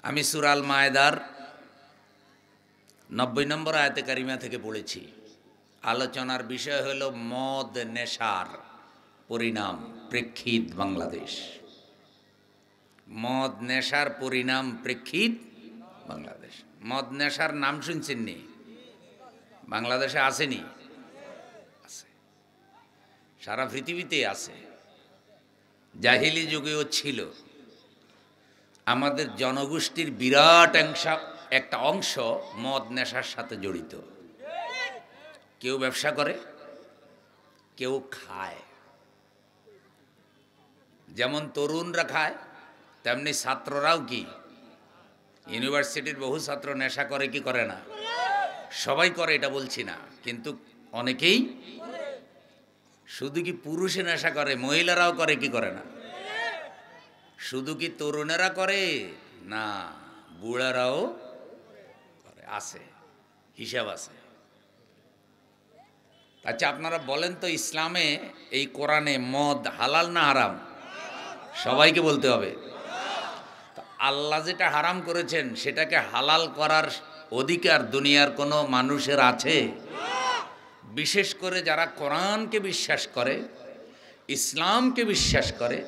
আমি সূরা আল মায়েদার 90 নম্বর আয়াতে কারিমা থেকে পড়েছি। আলোচনার বিষয় হলো মদ নেশার পরিণাম প্রেক্ষিত বাংলাদেশ। মদ নেশার পরিণাম প্রেক্ষিত বাংলাদেশ। মদ নেশার নাম শুনছেন নি? বাংলাদেশে আসেনি? আছে, সারা পৃথিবীতে আছে। জাহিলি যুগেও ছিল। আমাদের জনগোষ্ঠীর বিরাট একটা অংশ মদ নেশার সাথে জড়িত। কেউ ব্যবসা করে, কেউ খায়। যেমন তরুণরা খায়, তেমনি ছাত্ররাও কি, ইউনিভার্সিটির বহু ছাত্র নেশা করে কি করে না? সবাই করে এটা বলছি না, কিন্তু অনেকেই। শুধু কি পুরুষে নেশা করে, মহিলারাও করে কি করে না? শুধু কি তরুণেরা করে না, বুড়ারাও করে, আছে, হিসাব আছে। আচ্ছা আপনারা বলেন তো, ইসলামে এই কোরআনে মদ হালাল না হারাম? সবাইকে বলতে হবে। আল্লাহ যেটা হারাম করেছেন সেটাকে হালাল করার অধিকার দুনিয়ার কোনো মানুষের আছে? বিশেষ করে যারা কোরআনকে বিশ্বাস করে, ইসলামকে বিশ্বাস করে,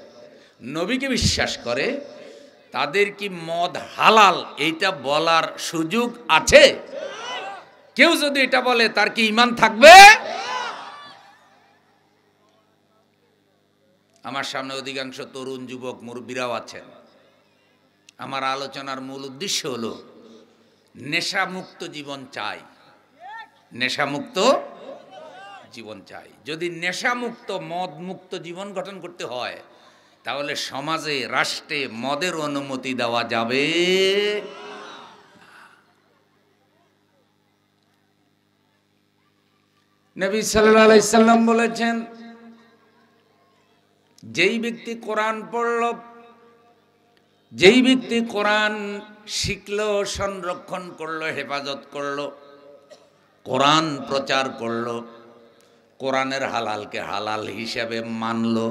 নবীকে বিশ্বাস করে, তাদের কি মদ হালাল এইটা বলার সুযোগ আছে? কেউ যদি এটা বলে তার কি ঈমান থাকবে? আমার সামনে অধিকাংশ তরুণ যুবক মুরব্বীরাও আছেন। আমার আলোচনার মূল উদ্দেশ্য হলো নেশামুক্ত জীবন চাই। নেশামুক্ত জীবন চাই। যদি নেশামুক্ত মদ মুক্ত জীবন গঠন করতে হয়, তাহলে সমাজে, রাষ্ট্রে মদের অনুমতি দেওয়া যাবে। নবী সাল্লাল্লাহু আলাইহি সাল্লাম বলেছেন, যেই ব্যক্তি কোরআন পড়ল, যেই ব্যক্তি কোরআন শিখলো, সংরক্ষণ করলো, হেফাজত করলো, কোরআন প্রচার করলো, কোরআনের হালালকে হালাল হিসাবে মানলো,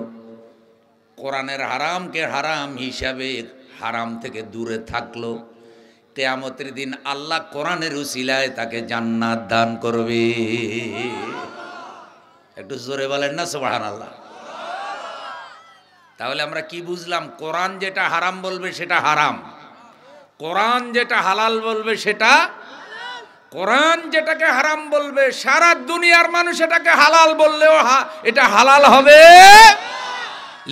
কোরআনের হারামকে হারাম হিসাবে হারাম থেকে দূরে থাকলো, কিয়ামতের দিন আল্লাহ কোরআনের উসিলায় তাকে জান্নাত দান করবে। একটু জোরে বলেন না সুবহানাল্লাহ। তাহলে আমরা কি বুঝলাম? কোরআন যেটা হারাম বলবে সেটা হারাম, কোরআন যেটা হালাল বলবে সেটা, কোরআন যেটাকে হারাম বলবে সারা দুনিয়ার মানুষ এটাকে হালাল বললেও এটা হালাল হবে।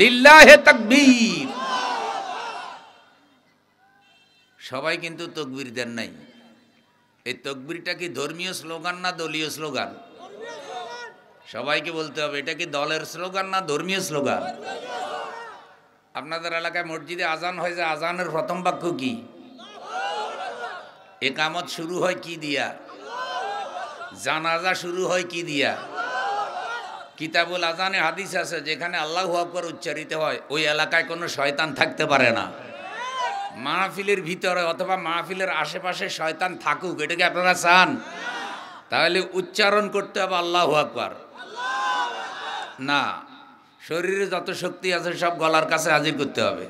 লিল্লাহে তাকবীর। সবাই কিন্তু তাকবীর দেন নাই। এই তাকবীরটা কি ধর্মীয় স্লোগান না দলীয় স্লোগান? সবাইকে বলতে হবে, এটা কি দলের স্লোগান না ধর্মীয় স্লোগান? আপনাদের এলাকায় মসজিদে আজান হয়, যে আজানের প্রথম বাক্য কি? ইকামত শুরু হয় কি দিয়া? জানাজা শুরু হয় কি দিয়া? কিতাবুল আজানে হাদিস আছে, যেখানে আল্লাহু আকবার উচ্চারিত হয় ওই এলাকায় কোনো শয়তান থাকতে পারে না। মাহফিলের ভিতরে অথবা মাহফিলের আশেপাশে শয়তান থাকুক, এটা কি আপনারা চান? তাহলে উচ্চারণ করতে হবে আল্লাহু আকবার। না, শরীরে যত শক্তি আছে সব গলার কাছে হাজির করতে হবে।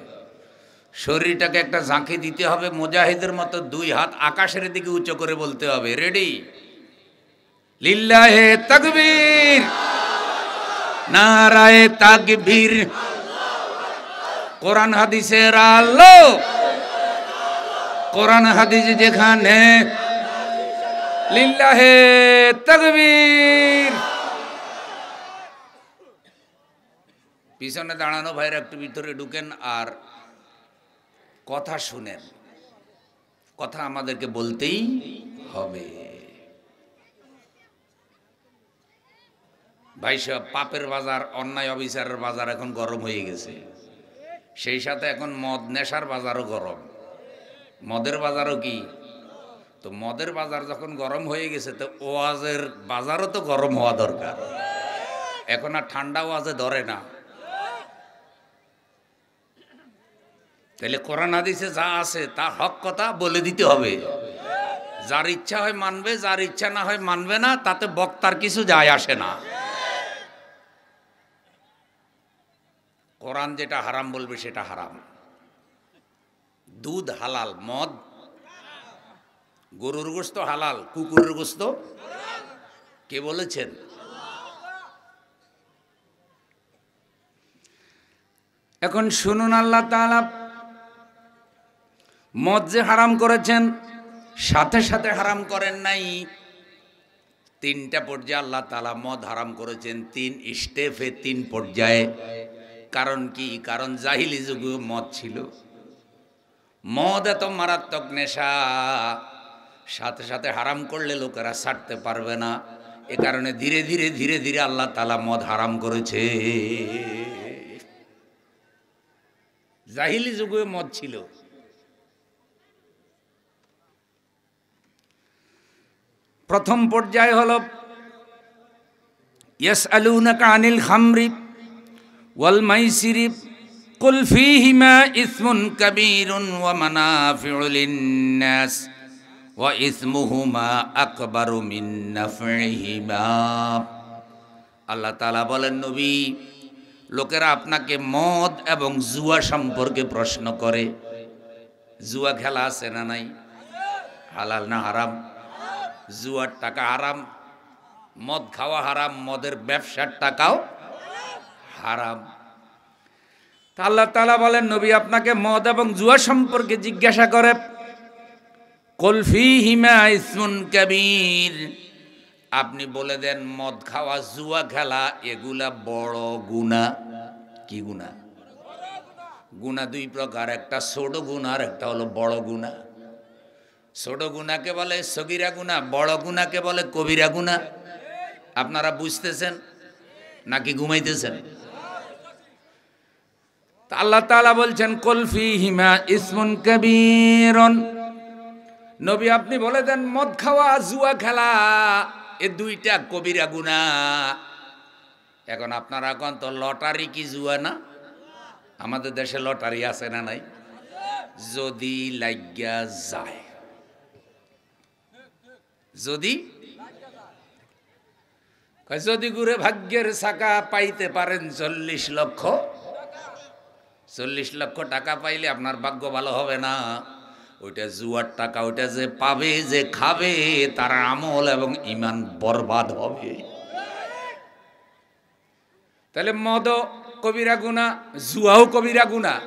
শরীরটাকে একটা ঝাঁকি দিতে হবে, মুজাহিদের মতো দুই হাত আকাশের দিকে উঁচু করে বলতে হবে, রেডি? লিল্লাহে তাকবীর, নারায়ে তাকবীর। কোরআন হাদিসের আলো, কোরআন হাদিস যেখানে, লিল্লাহে তাকবীর। পিছনে দাঁড়ানো ভাইরা একটু ভিতরে ঢুকেন আর কথা শুনেন। কথা আমাদেরকে বলতেই হবে। ভাই সব পাপের বাজার, অন্যায় অবিচারের বাজার এখন গরম হয়ে গেছে। সেই সাথে এখন মদ নেশার বাজারও গরম। মদের বাজারও কি? তো মদের বাজার যখন গরম হয়ে গেছে, তো ওয়াজের বাজারও তো গরম হওয়া দরকার। এখন আর ঠান্ডা ওয়াজে ধরে না। তাহলে কোরআন হাদিসে যা আছে তা হক কথা বলে দিতে হবে। যার ইচ্ছা হয় মানবে, যার ইচ্ছা না হয় মানবে না, তাতে বক্তার কিছু যায় আসে না। কোরআন যেটা হারাম বলবে সেটা হারাম। দুধ হালাল, মদ, গরুর গোশত হালাল, কুকুরের গোশত কে বলেছেন? এখন শুনুন, আল্লাহ তাআলা মদ যে হারাম করেছেন, সাথে সাথে হারাম করেন নাই। তিনটা পর্যায়ে আল্লাহ তাআলা মদ হারাম করেছেন, 3 স্টেপে, 3 পর্যায়ে। কারণ কি? কারণ জাহিলি যুগে মদ ছিল। মদ এত মারাত্মক নেশা, সাথে সাথে হারাম করলে লোকেরা ছাড়তে পারবে না। এ কারণে ধীরে ধীরে ধীরে ধীরে আল্লাহ তাআলা মদ হারাম করেছে। জাহিলি যুগে মদ ছিল। প্রথম পর্যায়ে হলো ইয়াসআলুনাকা আনিল খামরি ওয়াল মাইসিরি কুল ফীহিমা ইসমুন কাবীরুন ওয়া মানাফিউ লিন-নাস ওয়া ইসমুহুমা আকবারু মিন নাফইহিমা। আল্লাহ তাআলা বলেন, নবী, লোকেরা আপনাকে মদ এবং জুয়া সম্পর্কে প্রশ্ন করে। জুয়া খেলা আছে না নাই? হালাল না হারাম? জুয়ার টাকা হারাম, মদ খাওয়া হারাম, মদের ব্যবসার টাকাও হারাম। আল্লাহ তাআলা বলেন, নবী, আপনাকে মদ এবং জুয়া সম্পর্কে জিজ্ঞাসা করে। কুল ফীহিমা ইসমুন কাবীর, আপনি বলে দেন মদ খাওয়া, জুয়া খেলা এগুলা বড় গুনাহ। কি গুনাহ? গুনাহ 2 প্রকার, একটা ছোট গুনাহ আর একটা হলো বড় গুনাহ। ছোট গুনাহকে বলে সগীরা গুনাহ, বড় গুনাহকে বলে কবিরা গুনাহ। আপনারা বুঝতেছেন নাকি ঘুমাইতেছেন? আল্লাহ তাআলা বলছেন, কুল ফীহিমা ইসমুন কাবীরুন, নবী আপনি বলে দেন মদ খাওয়া, জুয়া খেলা এ 2টা কবিরা গুনাহ। এখন আপনারা কোন তো লটারি কি জুয়া না? আমাদের দেশে লটারি আছে না নাই? যদি লাগিয়া যায়, যদি যদি ঘুরে ভাগ্যের চাকা পাইতে পারেন 40 লক্ষ, 40 লক্ষ টাকা পাইলে আপনার ভাগ্য ভালো হবে না। ওইটা জুয়ার টাকা, ওইটা যে পাবে, যে খাবে, তার আমল এবং ঈমান বরবাদ হবে। তাহলে মদও কবিরা গুনাহ, জুয়াও কবিরা গুনাহ।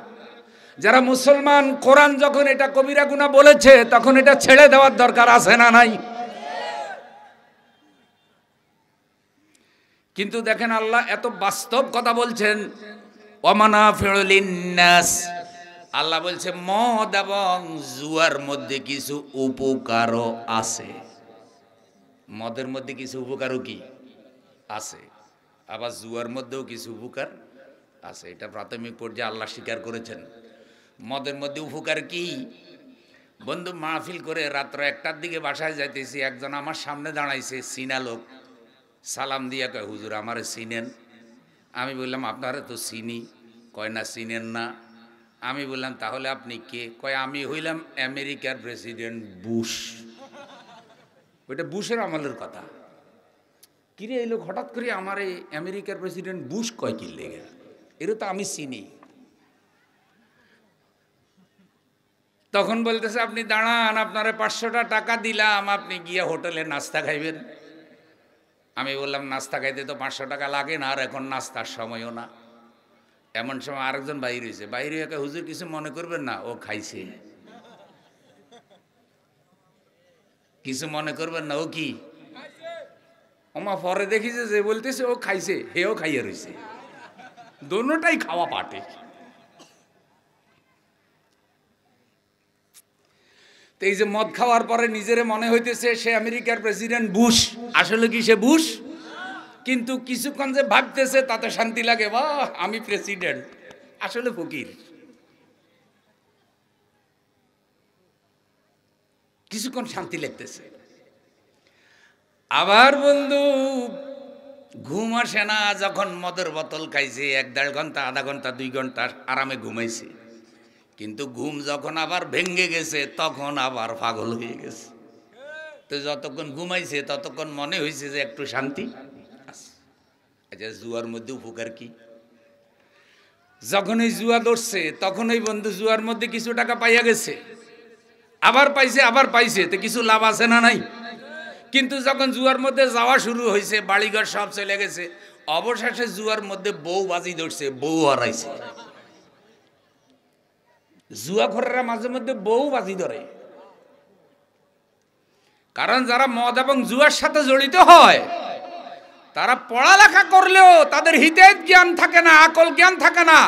যারা মুসলমান, কোরআন যখন এটা কবিরা গুনাহ বলেছে, তখন এটা ছেড়ে দেওয়ার দরকার আছে না নাই? কিন্তু দেখেন, আল্লাহ এত বাস্তব কথা বলছেন। ওয়া মানাফিউ লিন-নাস, আল্লাহ বলছে মদ এবং জুয়ার মধ্যে কিছু উপকারও আছে। মদের মধ্যে কিছু উপকারও কি আছে, আবার জুয়ার মধ্যেও কিছু উপকার আছে। এটা প্রাথমিক পর্যায়ে আল্লাহ স্বীকার করেছেন। মদের মধ্যে উপকার কি? বন্ধু, মাহফিল করে রাত্র 1টার দিকে বাসায় যাইতেছি, একজন আমার সামনে দাঁড়াইছে, চিনা লোক, সালাম দিয়া কয়, হুজুর আমারে চিনেন? আমি বললাম, আপনারা তো চিনি। কয় না, চিনেন না। আমি বললাম, তাহলে আপনি কে? কয়, আমি হইলাম আমেরিকার প্রেসিডেন্ট বুশ। ওইটা বুশের আমলের কথা। কিরে, এই লোক হঠাৎ করে আমার এই আমেরিকার প্রেসিডেন্ট বুশ কয় কি লেগে? এর তো আমি চিনি। তখন বলতেছে, আপনি দাঁড়ান, আপনারে 500টা টাকা দিলাম, আপনি গিয়ে হোটেলে নাস্তা খাইবেন। আমি বললাম, নাস্তা খাইতে তো 500 টাকা লাগে না, আর এখন নাস্তার সময়ও না। এমন সময় আরেকজন বাইরে হয়েছে, বাইরে একা, হুজুর কিছু মনে করবেন না, ও খাইছে। কিছু মনে করবেন না, ও কি? ওমা পরে দেখিছে যে বলতেছে ও খাইছে, হেও খাইয়া রয়েছে, দোনোটাই খাওয়া পাটে। তো এই যে মদ খাওয়ার পরে নিজেরে মনে হইতেছে সে আমেরিকার প্রেসিডেন্ট বুশ, আসলে কি সে বুশ? কিন্তু কিছুক্ষণ যে ভাবতেছে তাতে শান্তি লাগে, বাহ আমি প্রেসিডেন্ট, আসলে ফকির। কিছুক্ষণ শান্তি লাগতেছে। আবার বন্ধু ঘুম আসে না, যখন মদের বোতল খাইছে, 1-1.5 ঘন্টা, আধা ঘন্টা, 2 ঘন্টা আরামে ঘুমাইছে, কিন্তু ঘুম যখন আবার ভেঙ্গে গেছে, তখন আবার পাগল হয়ে গেছে। তো যতক্ষণ ঘুমাইছে ততক্ষণ মনে হয়েছে যে একটু শান্তি আছে। আচ্ছা, জুয়ার মধ্যে উপকার কি? যখনই জুয়া ধরছে তখন ওই বন্ধু জুয়ার মধ্যে কিছু টাকা পাইয়া গেছে, আবার পাইছে, তো কিছু লাভ আছে না নাই? কিন্তু যখন জুয়ার মধ্যে যাওয়া শুরু হয়েছে, বাড়িঘর সব চলে গেছে, অবশেষে জুয়ার মধ্যে বউ বাজি ধরছে, বউ হারাইছে। জুয়াখোররা মাঝে মধ্যে বউ বাজি ধরে, কারণ যারা মদ এবং জুয়ার সাথে জড়িত হয় তারা পড়ালেখা করলেও তাদের হিতাহিত জ্ঞান থাকে না, আকল জ্ঞান থাকে না,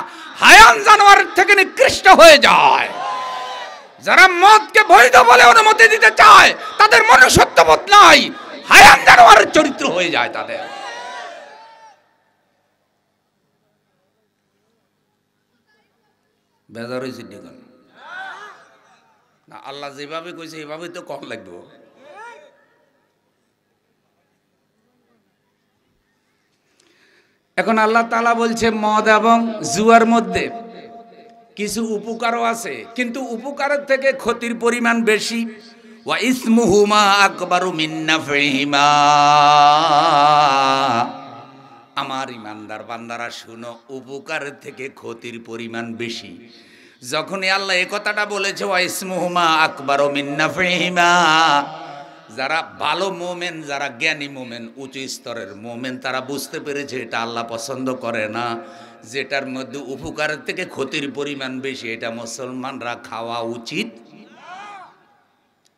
হায়ান জানোয়ারের থেকে নিকৃষ্ট হয়ে যায়। যারা মদকে বৈধ বলে অনুমতি দিতে চায় তাদের মনুষ্যত্ববোধ নাই, হায়ান জানোয়ারের চরিত্র হয়ে যায় তাদের। বেজার হয়েছে না, আল্লাহ যেভাবে কইছে এভাবে তো কম লাগবে। এখন আল্লাহ তাআলা বলছে মদ এবং জুয়ার মধ্যে কিছু উপকারও আছে, কিন্তু উপকারের থেকে ক্ষতির পরিমাণ বেশি। ওয়া ইসমুহুমা আকবারু মিন নাফিহিমা। আমার ইমানদার বান্দারা শুনো, উপকারের থেকে ক্ষতির পরিমাণ বেশি। যখনই আল্লাহ এই কথাটা বলেছে ওয়া ইসমুহুমা আকবারু মিন নাফিহিমা, যারা ভালো মোমেন, যারা জ্ঞানী মোমেন, উচ্চ স্তরের মোমেন, তারা বুঝতে পেরেছে এটা আল্লাহ পছন্দ করে না, যেটার মধ্যে উপকারের থেকে ক্ষতির পরিমাণ বেশি, এটা মুসলমানরা খাওয়া উচিত।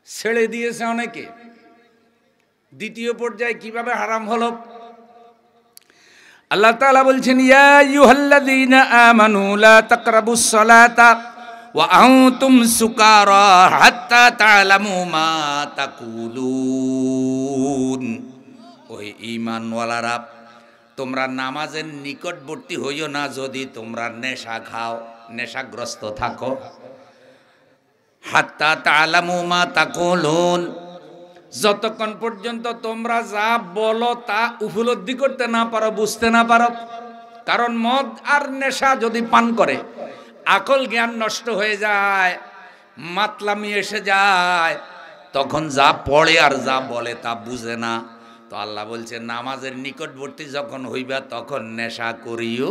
ছেড়ে দিয়েছে অনেকে। দ্বিতীয় পর্যায়ে কিভাবে হারাম হলো, আল্লাহ তাআলা বলছেন ইয়া আইয়ুহাল্লাযীনা আমানু লা তাকরাবুস সালাতা ওয়া আনতুম সুকারা হাত্তা তা'লামু মা তাকুলুন। ওই ঈমানওয়ালারা, তোমরা নামাজের নিকটবর্তী হইও না যদি তোমরা নেশা খাও, নেশাগ্রস্ত থাকো। হাত্তা তা'লামু মা তাকুলুন, যতক্ষণ পর্যন্ত তোমরা যা বলো তা উপলব্ধি করতে না পারো, বুঝতে না পারো। কারণ মদ আর নেশা যদি পান করে আকল জ্ঞান নষ্ট হয়ে যায়, মাতলামি এসে যায়, তখন যা পড়ে আর যা বলে তা বুঝে না। তো আল্লাহ বলছে নামাজের নিকটবর্তী যখন হইবা তখন নেশা করিও।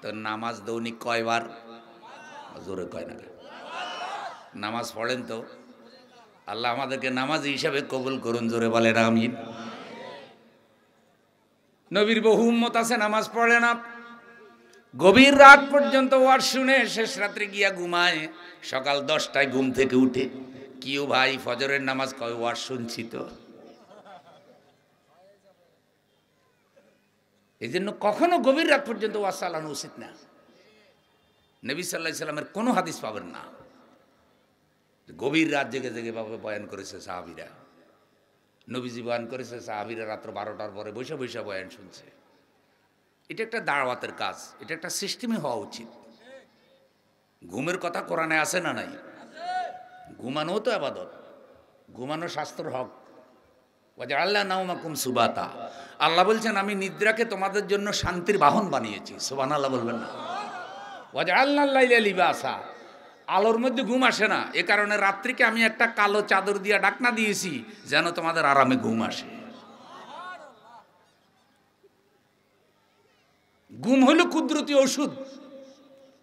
তো নামাজ দৈনিক কয়বার? জোরে কয় না, নামাজ পড়েন তো? আল্লাহ আমাদেরকে নামাজি হিসাবে কবুল করুন, জোরে বলেন আমিন। নবীর বহু উম্মত আছে নামাজ পড়ে না, গভীর রাত পর্যন্ত ওয়াজ শুনে শেষ রাত্রে গিয়া ঘুমায়, সকাল 10টায় ঘুম থেকে উঠে, কিও ভাই ফজরের নামাজ কয়? ওয়াজ শুনছি তো। এই জন্য কখনো গভীর রাত পর্যন্ত ওয়াজ চালানো উচিত না। নবী সাল্লাল্লাহু আলাইহি সাল্লামের কোনো হাদিস পাবেন না গভীর রাত জেগে জেগে ভাবে বয়ান করেছে সাহাবীরা। নবীজি বয়ান করেছে, সাহাবীরা রাত্র 12টার পরে বসে বসে বয়ান শুনছে। এটা একটা দাওয়াতের কাজ, এটা একটা সিস্টেমে হওয়া উচিত। ঘুমের কথা কোরআনে আছে না নাই? ঘুমানো তো ইবাদত, ঘুমানো শাস্ত্রের হক। ওয়াজআলনা নাওমাকুম সুবাতা, আল্লাহ বলছেন আমি নিদ্রাকে তোমাদের জন্য শান্তির বাহন বানিয়েছি। সুবহানাল্লাহ বলবেন না? ওয়াজআলনাল লাইলা লিবাসা, আলোর মধ্যে ঘুম আসে না, এ কারণে রাত্রিকে আমি একটা কালো চাদর দিয়ে ঢাকনা দিয়েছি যেন তোমাদের আরামে ঘুম আসে। ঘুম হলো কুদরতি ওষুধ।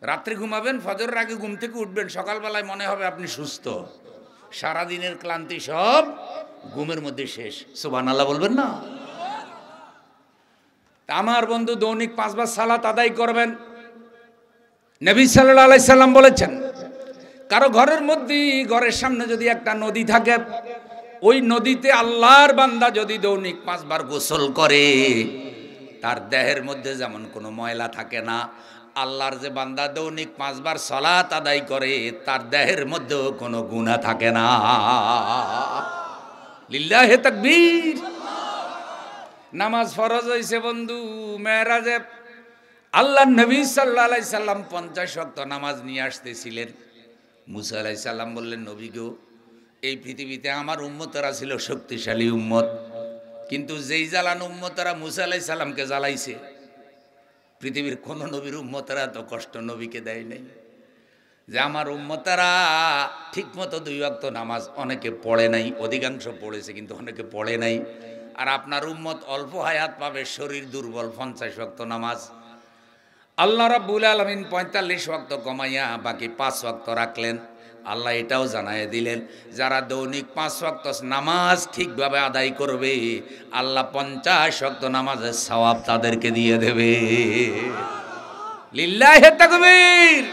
রাত্রে ঘুমাবেন, ফজরের আগে ঘুম থেকে উঠবেন, সকালবেলায় মনে হবে আপনি সুস্থ, সারাদিনের ক্লান্তি সব ঘুমের মধ্যে শেষ। সুবহানাল্লাহ বলবেন না? আমার বন্ধু দৈনিক 5 বার সালাত আদায় করবেন। নবী সাল্লাল্লাহু আলাইহি সাল্লাম বলেছেন, কারো ঘরের মধ্যে, ঘরের সামনে যদি একটা নদী থাকে, ওই নদীতে আল্লাহর বান্দা যদি দৈনিক 5 বার গোসল করে, তার দেহের মধ্যে যেমন কোনো ময়লা থাকে না, আল্লাহর যে বান্দা দৈনিক 5 বার সালাত আদায় করে তার দেহের মধ্যেও কোনো গুনাহ থাকে না। লিল্লাহি তাকবীর। নামাজ ফরজ হইছে বন্ধু। মেরাজে আল্লাহর নবী সাল্লাল্লাহু আলাইহি সাল্লাম 50 ওয়াক্ত নামাজ নিয়ে আসতেছিলেন। মুসা আলাইহিস সালাম বললেন, নবী গো, এই পৃথিবীতে আমার উম্মতরা ছিল শক্তিশালী উম্মত, কিন্তু যেই জ্বালান উম্মতরা মুসা আলাইহিস সালামকে জ্বালাইছে, পৃথিবীর কোন নবীর উম্মতরা এত কষ্ট নবীকে দেয় নাই। যে আমার উম্মতরা ঠিক মতো 2 ওয়াক্ত নামাজ অনেকে পড়ে নাই, অধিকাংশ পড়েছে কিন্তু অনেকে পড়ে নাই। আর আপনার উম্মত অল্প হায়াত পাবে, শরীর দুর্বল, 50 ওয়াক্ত নামাজ। আল্লাহ রাব্বুল আলামিন ৪৫ ওয়াক্ত কমাইয়া বাকি ৫ ওয়াক্ত রাখলেন। আল্লাহ এটাও জানায় দিলেন, যারা দৈনিক ৫ ওয়াক্ত নামাজ ঠিকভাবে আদায় করবে, আল্লাহ ৫০ ওয়াক্ত নামাজের সওয়াব তাদেরকে দিয়ে দেবে। লিল্লাহি তাকবীর।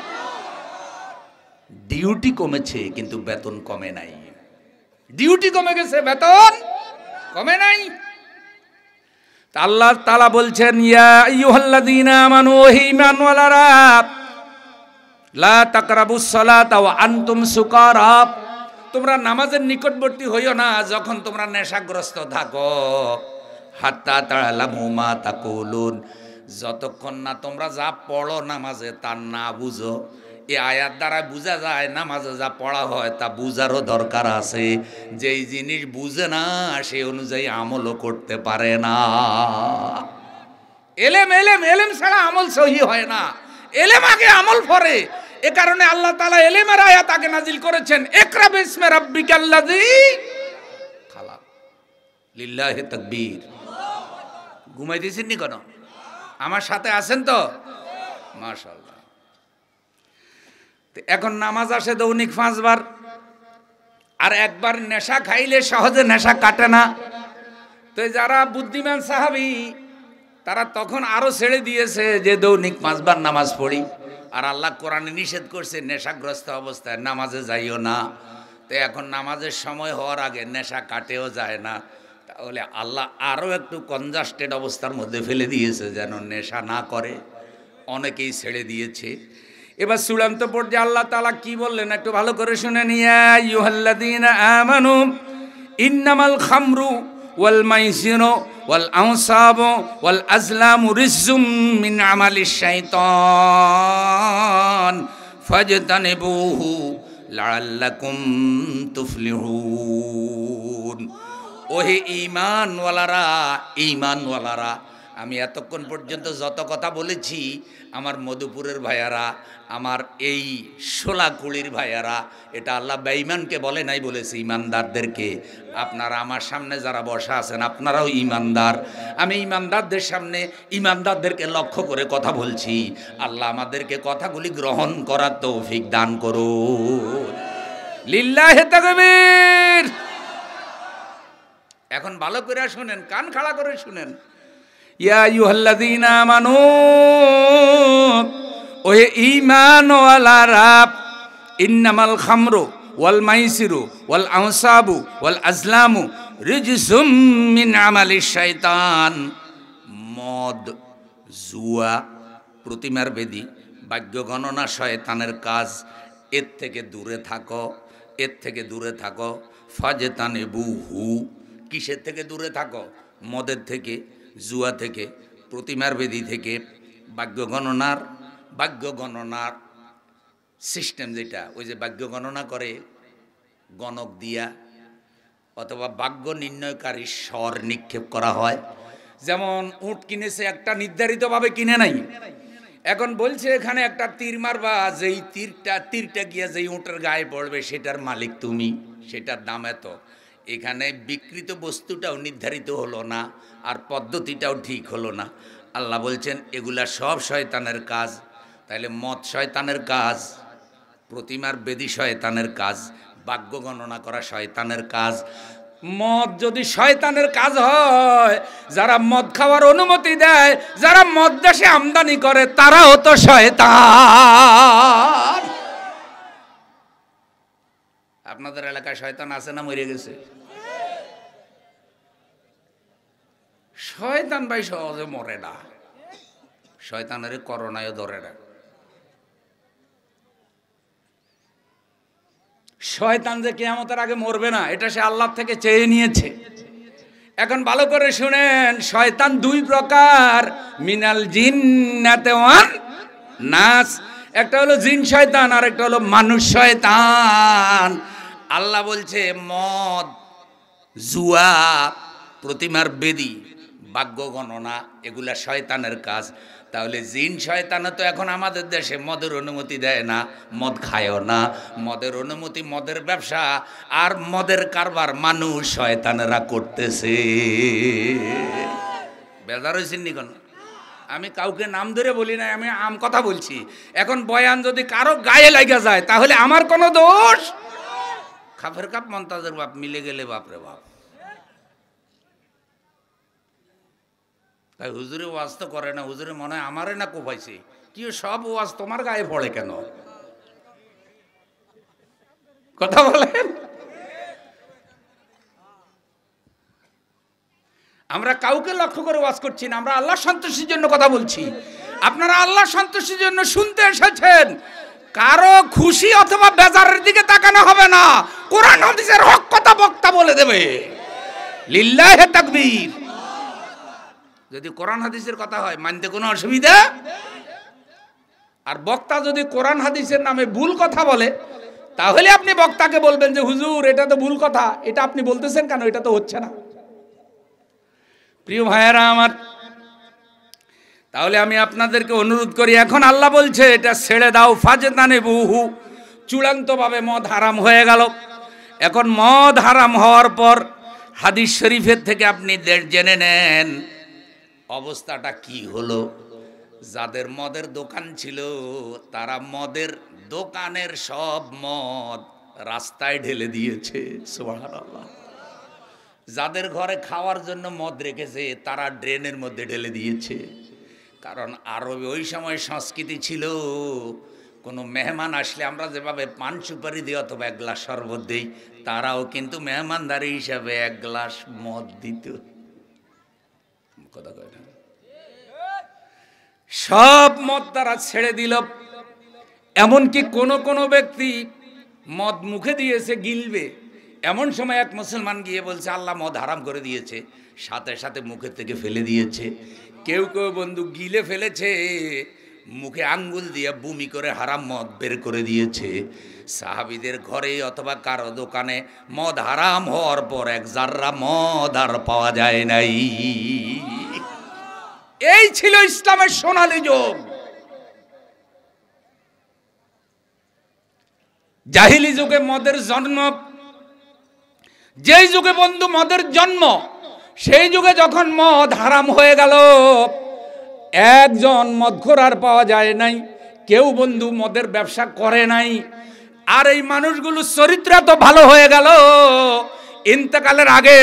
ডিউটি কমেছে কিন্তু বেতন কমে নাই। ডিউটি কমে গেছে, বেতন কমে নাই। আল্লাহ তাআলা বলছেন, ইয়া আইয়ুহাল্লাযীনা আমানু, হে ঈমানওয়ালারা, লা তাকরাবুস সালাতা ওয়া আনতুম সুকারা, তোমরা নামাজের নিকটবর্তী হইও না যখন তোমরা নেশাগ্রস্ত থাকো। হাত্তা তাআলামু মা তাকুলুন, যতক্ষণ না তোমরা যা পড়ো নামাজে তা না বুঝো। এই আয়াত দ্বারা বোঝা যায় নামাজে যা পড়া হয় তা বুঝারও দরকার আছে। যেই জিনিস বুঝে না সেই অনুযায়ী আমলও করতে পারে না। এলেম এলেম এলেম ছাড়া আমল সহি হয় না। এলেম আগে, আমল পরে। এ কারণে আল্লাহ তাআলা এলেমের আয়াত আগে নাজিল করেছেন, ইকরা বিসমি রাব্বিকাল্লাযী খালাক। লিল্লাহি তাকবীর। ঘুমাই দিয়েছেন নি কেন? আমার সাথে আছেন তো? মাশাআল্লাহ। এখন নামাজ আসে দৈনিক ৫ বার, আর একবার নেশা খাইলে সহজে নেশা কাটে না। তো যারা বুদ্ধিমান সাহাবী তারা তখন আরো ছেড়ে দিয়েছে যে দৈনিক ৫ বার নামাজ পড়ি। আর আল্লাহ কোরআনে নিষেধ করছে নেশাগ্রস্ত অবস্থায় নামাজে যাইও না। তো এখন নামাজের সময় হওয়ার আগে নেশা কাটেও যায় না। তাহলে আল্লাহ আরও একটু কনজাস্টেড অবস্থার মধ্যে ফেলে দিয়েছে যেন নেশা না করে। অনেকেই ছেড়ে দিয়েছে। এবার চূড়ান্ত পর্যায়ে আল্লাহ তাআলা কি বললেন একটু ভালো করে শুনে নিয়া, আইয়ুহাল্লাযীনা আমানু ইন্নামাল খামরু ওয়াল মাইসিরু ওয়াল আনসাবু ওয়াল আজলামু রিজসুম মিন আমালিশ শাইতান ফাজতানিবুহু লাআল্লাকুম তুফলিহুন। ওহে ঈমানওয়ালারা, ঈমানওয়ালারা, আমি এতক্ষণ পর্যন্ত যত কথা বলেছি আমার মধুপুরের ভাইয়ারা, আমার এই শোলাকুড়ির ভাইয়ারা, এটা আল্লাহ বেঈমানকে বলে নাই, বলেছে ঈমানদারদেরকে। আপনারা আমার সামনে যারা বসা আছেন আপনারাও ঈমানদার। আমি ঈমানদারদের সামনে ঈমানদারদেরকে লক্ষ্য করে কথা বলছি। আল্লাহ আমাদেরকে কথাগুলি গ্রহণ করার তৌফিক দান করুন। লিল্লাহি তাকবীর। এখন ভালো করে শুনেন, কান খাড়া করে শুনেন। ইয়া আইয়ুহাল্লাযীনা আমানু, ওহে ঈমানওয়ালারা, ইন্নামাল খামরু ওয়াল মাইসিরু ওয়াল আনসাবু ওয়াল আজলামু রিজসুম মিন আমালিশ শাইতান। মদ, জুয়া, প্রতিমার বেদী, ভাগ্য গণনা শয়তানের কাজ। এর থেকে দূরে থাকো, এর থেকে দূরে থাকো। ফাজতানিবুহু, কিসের থেকে দূরে থাকো? মদের থেকে, জুয়া থেকে, প্রতিমার বেদী থেকে, ভাগ্য গণনার সিস্টেম যেটা, ওই যে ভাগ্য গণনা করে গণক দিয়া, অথবা ভাগ্য নির্ণয়কারী স্বর নিক্ষেপ করা হয়। যেমন উট কিনেছে, একটা নির্ধারিতভাবে কিনে নাই। এখন বলছে এখানে একটা তীর মারবা, যেই তীরটা গিয়া যেই উটের গায়ে পড়বে সেটার মালিক তুমি, সেটার দাম এত। এখানে বিকৃত বস্তুটাও নির্ধারিত হলো না, আর পদ্ধতিটাও ঠিক হলো না। আল্লাহ বলছেন এগুলা সব শয়তানের কাজ। তাইলে মদ শয়তানের কাজ, প্রতিমার বেদী শয়তানের কাজ, ভাগ্য গণনা করা শয়তানের কাজ। মদ যদি শয়তানের কাজ হয়, যারা মদ খাওয়ার অনুমতি দেয়, যারা মদ দেশে আমদানি করে, তারাও তো শয়তান। আপনাদের এলাকায় শয়তান আছে না মরে গেছে? শয়তান ভাই সহজে মরে না, শয়তানের করোনায় ধরে না। শয়তান যে কিয়ামতের আগে মরবে না, এটা সে আল্লাহ থেকে চেয়ে নিয়েছে। এখন ভালো করে শুনেন, শয়তান দুই প্রকার, মিনাল জিন্নাতি ওয়ান নাস। একটা হলো জিন শয়তান, আর একটা হলো মানুষ শয়তান। আল্লাহ বলছে মদ, জুয়া, প্রতিমার বেদী, ভাগ্য গণনা, এগুলা শয়তানের কাজ। তাহলে জিন শয়তানও তো এখন আমাদের দেশে মদের অনুমতি দেয় না, মদ খায়ও না। মদের অনুমতি, মদের ব্যবসা আর মদের কারবার মানুষ শয়তানেরা করতেছে। বেজার হয়েছেন নি কেন? আমি কাউকে নাম ধরে বলি না, আমি আম কথা বলছি। এখন বয়ান যদি কারো গায়ে লাগা যায় তাহলে আমার কোনো দোষ? খাফের কাপ মন্তাজের বাপ মিলে গেলে বাপরে বাপ। তাই হুজুরে ওয়াজ তো করে না, হুজুরে মনে হয় আমারে না কোপাইছে। কি সব ওয়াজ তোমার গায়ে পড়ে কেন? কথা বলেন। আমরা কাউকে লক্ষ্য করে ওয়াজ করছি না, আমরা আল্লাহ সন্তুষ্টির জন্য কথা বলছি। আপনারা আল্লাহ সন্তুষ্টির জন্য শুনতে এসেছেন, কারো খুশি অথবা বেজারের দিকে তাকানো হবে না। কোরআন হাদিসের হক কথা বক্তা বলে দেবে। লিল্লাহে তাকবীর। যদি কোরআন হাদিসের কথা হয় মানতে কোনো অসুবিধা, আর বক্তা যদি কোরআন হাদিসের নামে ভুল কথা বলে তাহলে আপনি বক্তাকে বলবেন যে হুজুর এটা তো ভুল কথা, এটা আপনি বলতেছেন কেন, এটা তো হচ্ছে না। প্রিয় ভাইয়েরা আমার, তাহলে আমি আপনাদেরকে অনুরোধ করি, এখন আল্লাহ বলছে এটা ছেড়ে দাও। ফাজতানে বহু, চূড়ান্তভাবে মদ হারাম হয়ে গেল। এখন মদ হারাম হওয়ার পর হাদিস শরীফের থেকে আপনি জেনে নেন অবস্থাটা কি হলো। যাদের মদের দোকান ছিল তারা মদের দোকানের সব মদ রাস্তায় ঢেলে দিয়েছে। সুবহানাল্লাহ। যাদের ঘরে খাওয়ার জন্য মদ রেখেছে তারা ড্রেনের মধ্যে ঢেলে দিয়েছে। কারণ আরবে ওই সময় সংস্কৃতি ছিল, কোনো মেহমান আসলে আমরা যেভাবে পান সুপারি দিই অথবা এক গ্লাস শরবত দিই, তারাও কিন্তু মেহমানদারি হিসাবে এক গ্লাস মদ দিত। কথা কয় না? সব মদ তারা ছেড়ে দিল। এমনকি কোনো ব্যক্তি মদ মুখে দিয়েছে গিলবে, এমন সময় এক মুসলমান গিয়ে বলছে আল্লাহ মদ হারাম করে দিয়েছে, সাথে সাথে মুখের থেকে ফেলে দিয়েছে। কেউ কেউ বন্ধু গিলে ফেলেছে, মুখে আঙ্গুল দিয়ে বমি করে হারাম মদ বের করে দিয়েছে। সাহাবীদের ঘরে অথবা কারো দোকানে মদ হারাম হওয়ার পর এক জাররা মদ আর পাওয়া যায় নাই। এই ছিল ইসলামের সোনালী যুগ। জাহিলি যুগে মদের জন্ম, যেই যুগে বন্ধু মদের জন্ম, সেই যুগে যখন মদ হারাম হয়ে গেল, একজন মদখোর আর পাওয়া যায় নাই। কেউ বন্ধু মদের ব্যবসা করে নাই। আর এই মানুষগুলো চরিত্র তো ভালো হয়ে গেল, ইন্তেকালের আগে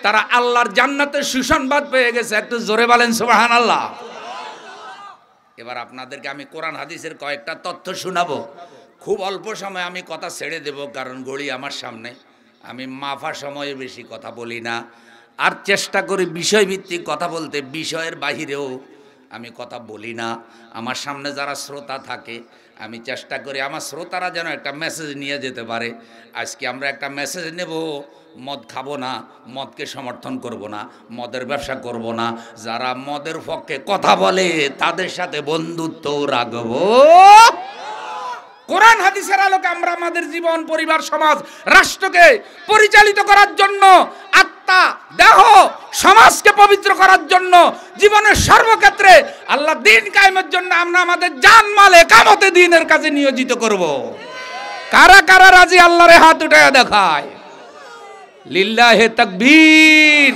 তারা আল্লাহর জান্নাতের সুসংবাদ পেয়ে গেছে। একটু জোরে বলেন সুবহানাল্লাহ। এবার আপনাদেরকে আমি কোরআন হাদিসের কয়েকটা তথ্য শোনাবো। খুব অল্প সময় আমি কথা ছেড়ে দেব, কারণ ঘড়ি আমার সামনে। আমি মাফা সময়ে বেশি কথা বলি না, আর চেষ্টা করি বিষয়ভিত্তিক কথা বলতে। বিষয়ের বাহিরেও আমি কথা বলি না। আমার সামনে যারা শ্রোতা থাকে আমি চেষ্টা করি আমার শ্রোতারা যেন একটা মেসেজ নিয়ে যেতে পারে। আজকে আমরা একটা মেসেজ নেব, মদ খাবো না, মদকে সমর্থন করব না, মদের ব্যবসা করব না। যারা মদের পক্ষে কথা বলে তাদের সাথে বন্ধুত্ব রাখবো। কোরআন হাদিসের আলোকে আমরা আমাদের জীবন, পরিবার, সমাজ, রাষ্ট্রকে পরিচালিত করার জন্য, আত্মা, দেহ, সমাজকে পবিত্র করার জন্য, জীবনের সর্বক্ষেত্রে আল্লাহ দ্বীন কায়েমের জন্য আমরা আমাদের জান মাল একামতে দ্বীনের কাজে নিয়োজিত করব। কারা কারা রাজি আল্লাহরে হাত উঠায়া দেখায়। লিল্লাহে তাকবীর।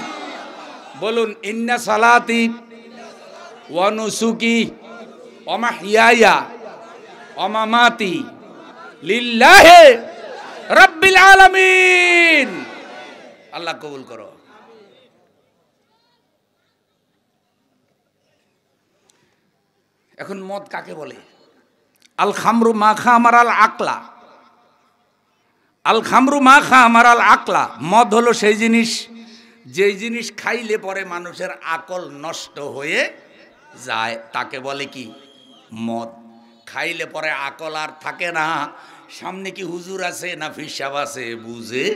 বলুন ইন্না সালাতি ওয়া নুসুকি ওয়া মাহইয়ায়া ওয়া মামাতি লিল্লাহি রাব্বিল আলামিন। আল্লাহ কবুল করো। এখন মদ কাকে বলে? আল খামরু মা খামারাল আকলা। আল খামরু মা খামারাল আকলা। মদ হলো সেই জিনিস, যেই জিনিস খাইলে পরে মানুষের আকল নষ্ট হয়ে যায়, তাকে বলে কি? মদ। খাইলে পরে আকল আর থাকে না। সামনে কি হুজুর আছে না ফিসাব আছে বুঝে।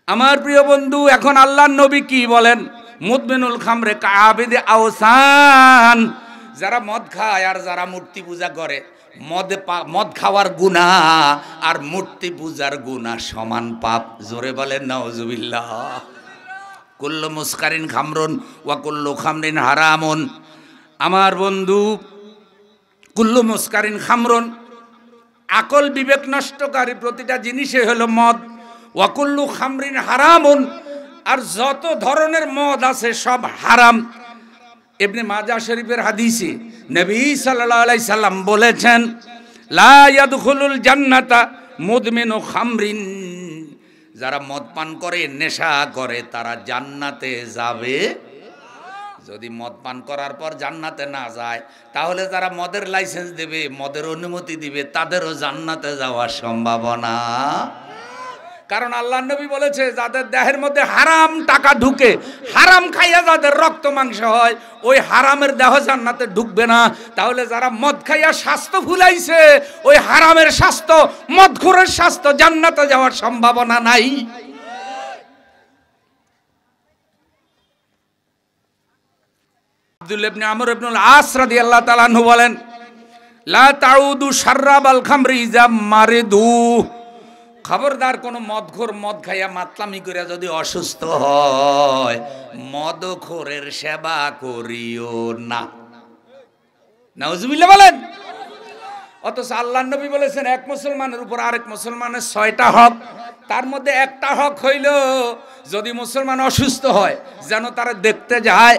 আমার প্রিয় বন্ধু, এখন আল্লাহর নবী কি বলেন? মুদমিনুল খামরে কাবিদে আওসান। যারা মদ খায় আর যারা মূর্তি পূজা করে, মদ খাওয়ার গুনাহ আর মূর্তি পূজার গুনাহ সমান পাপ। জোরে বলেন নাউজুবিল্লাহ। কুল্লু মুসকারিন খামরুন ওয়া কুল্লু খামরিন হারামুন। আমার বন্ধু, কুল্লু মুসকারিন খামরুন, আকল বিবেক নষ্টকারী প্রতিটা জিনিসে হলো মদ। ওয়া কুল্লু খামরিন হারামুন, আর যত ধরনের মদ আছে সব হারাম। ইবনে মাজাহ শরীফের হাদিসে নবী সাল্লাল্লাহু আলাইহি সাল্লাম বলেছেন, লা ইয়াদখুলুল জান্নাতা মুদমিনু খামরিন, যারা মদ পান করে, নেশা করে, তারা জান্নাতে যাবে। যদি মদ পান করার পর জান্নাতে না যায়, তাহলে যারা মদের লাইসেন্স দেবে, মদের অনুমতি দিবে, তাদেরও জান্নাতে যাওয়ার সম্ভাবনা। কারণ আল্লাহ নবী বলেছে, যাদের দেহের মধ্যে হারাম টাকা ঢুকে, হারাম খাইয়া যাদের রক্ত মাংস হয়, ওই হারামের দেহ জান্নাতে ঢুকবে না। তাহলে যারা মদ খাইয়া স্বাস্থ্য ভুলাইছে, ওই হারামের স্বাস্থ্য, মদখোরের স্বাস্থ্য, জান্নাতে যাওয়ার সম্ভাবনা নাই। আব্দুল্লাহ ইবনে আমর ইবনুল আস রাদিয়াল্লাহু তাআলা আনহু বলেন, লা তাউদু শাররাবাল খামরি ইযা মারিদু, খবরদার কোন মদখোর মদ খাইয়া মাতলামি করে যদি অসুস্থ হয়, মদখোরের সেবা করিও না। নাউজুবিল্লাহ বলেন। অথচ আল্লাহর নবী বলেছেন, এক মুসলমানের উপর আরেক মুসলমানের 6টা হক, তার মধ্যে একটা হক হইল, যদি মুসলমান অসুস্থ হয় যেন তারা দেখতে যায়,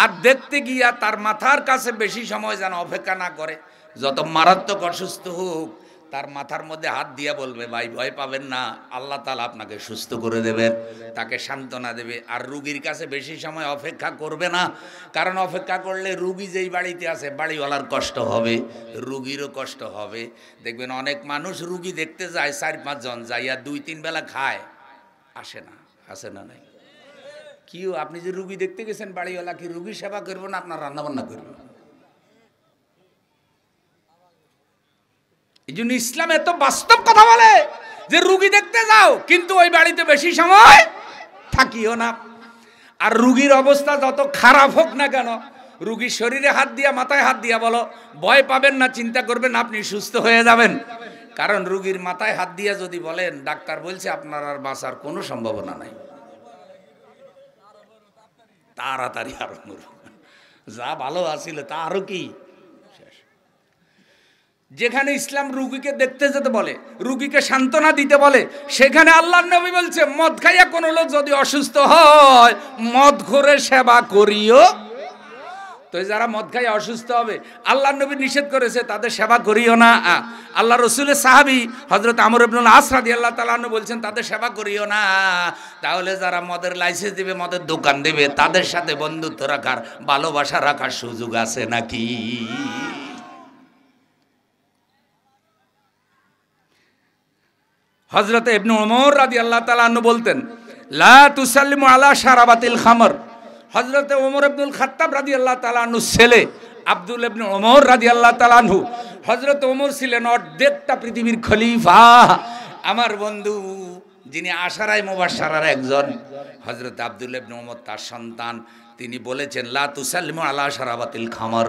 আর দেখতে গিয়া তার মাথার কাছে বেশি সময় যেন অপেক্ষা না করে। যত মারাত্মক অসুস্থ হোক, তার মাথার মধ্যে হাত দিয়া বলবে, ভাই ভয় পাবেন না, আল্লাহ তাআলা আপনাকে সুস্থ করে দেবেন, তাকে সান্ত্বনা দেবে। আর রুগীর কাছে বেশি সময় অপেক্ষা করবে না, কারণ অপেক্ষা করলে রুগী যেই বাড়িতে আছে, বাড়িওয়ালার কষ্ট হবে, রুগীরও কষ্ট হবে। দেখবেন অনেক মানুষ রুগী দেখতে যায়, 4-5 জন যাইয়া 2-3 বেলা খায়, আসে না। আসে না? নাই কি? আপনি যে রুগী দেখতে গেছেন, বাড়িওয়ালা কি রুগী সেবা করবো না আপনার রান্নাবান্না করবো? এই জন্য ইসলাম এত বাস্তব কথা বলে যে রুগী দেখতে যাও, কিন্তু ওই বাড়িতে বেশি সময় থাকিও না। আর রুগীর অবস্থা যত খারাপ হোক না কেন, রুগীর শরীরে হাত দিয়া, মাথায় হাত দিয়া বলো, ভয় পাবেন না, চিন্তা করবেন না, আপনি সুস্থ হয়ে যাবেন। কারণ রুগীর মাথায় হাত দিয়া যদি বলেন, ডাক্তার বলছে আপনার আর বাঁচার কোনো সম্ভাবনা নাই, তাড়াতাড়ি আরো যা ভালো আছিল তা আরো কি শেষ। যেখানে ইসলাম রুগীকে দেখতে যেতে বলে, রুগীকে সান্ত্বনা দিতে বলে, সেখানে আল্লাহর নবী বলছে, মদ খাইয়া কোনো লোক যদি অসুস্থ হয়, মদখোরের সেবা করিও। তো যারা মদ খাইয়া অসুস্থ হবে, আল্লাহর নবী নিষেধ করেছে, তাদের সেবা করিও না। আল্লাহ রসুলের সাহাবী হযরত আমর ইবনুল আস রাদিয়াল্লাহু তাআলা আনহু বলছেন, তাদের সেবা করিও না। তাহলে যারা মদের লাইসেন্স দিবে, মদের দোকান দেবে, তাদের সাথে বন্ধুত্ব রাখার, ভালোবাসা রাখার সুযোগ আছে নাকি? হযরত ইবনে ওমর রাদিয়াল্লাহু তাআলা আনহু বলতেন, লা তুসাল্লিমু আলা শারাবাতিল খামর। হযরত ওমর ইবনুল খাত্তাব রাদিয়াল্লাহু তাআলা আনহু ছেলে আব্দুল্লাহ ইবনে ওমর রাদিয়াল্লাহু তাআলা আনহু, হযরত ওমর ছিলেন অর্ধেকটা পৃথিবীর খলিফা। আমার বন্ধু, যিনি আশারায়ে মুবাশশারার একজন, হযরত আব্দুল্লাহ ইবনে ওমর তার সন্তান, তিনি বলেছেন, লা তুসাল্লিমু আলা শারাবাতিল খামর।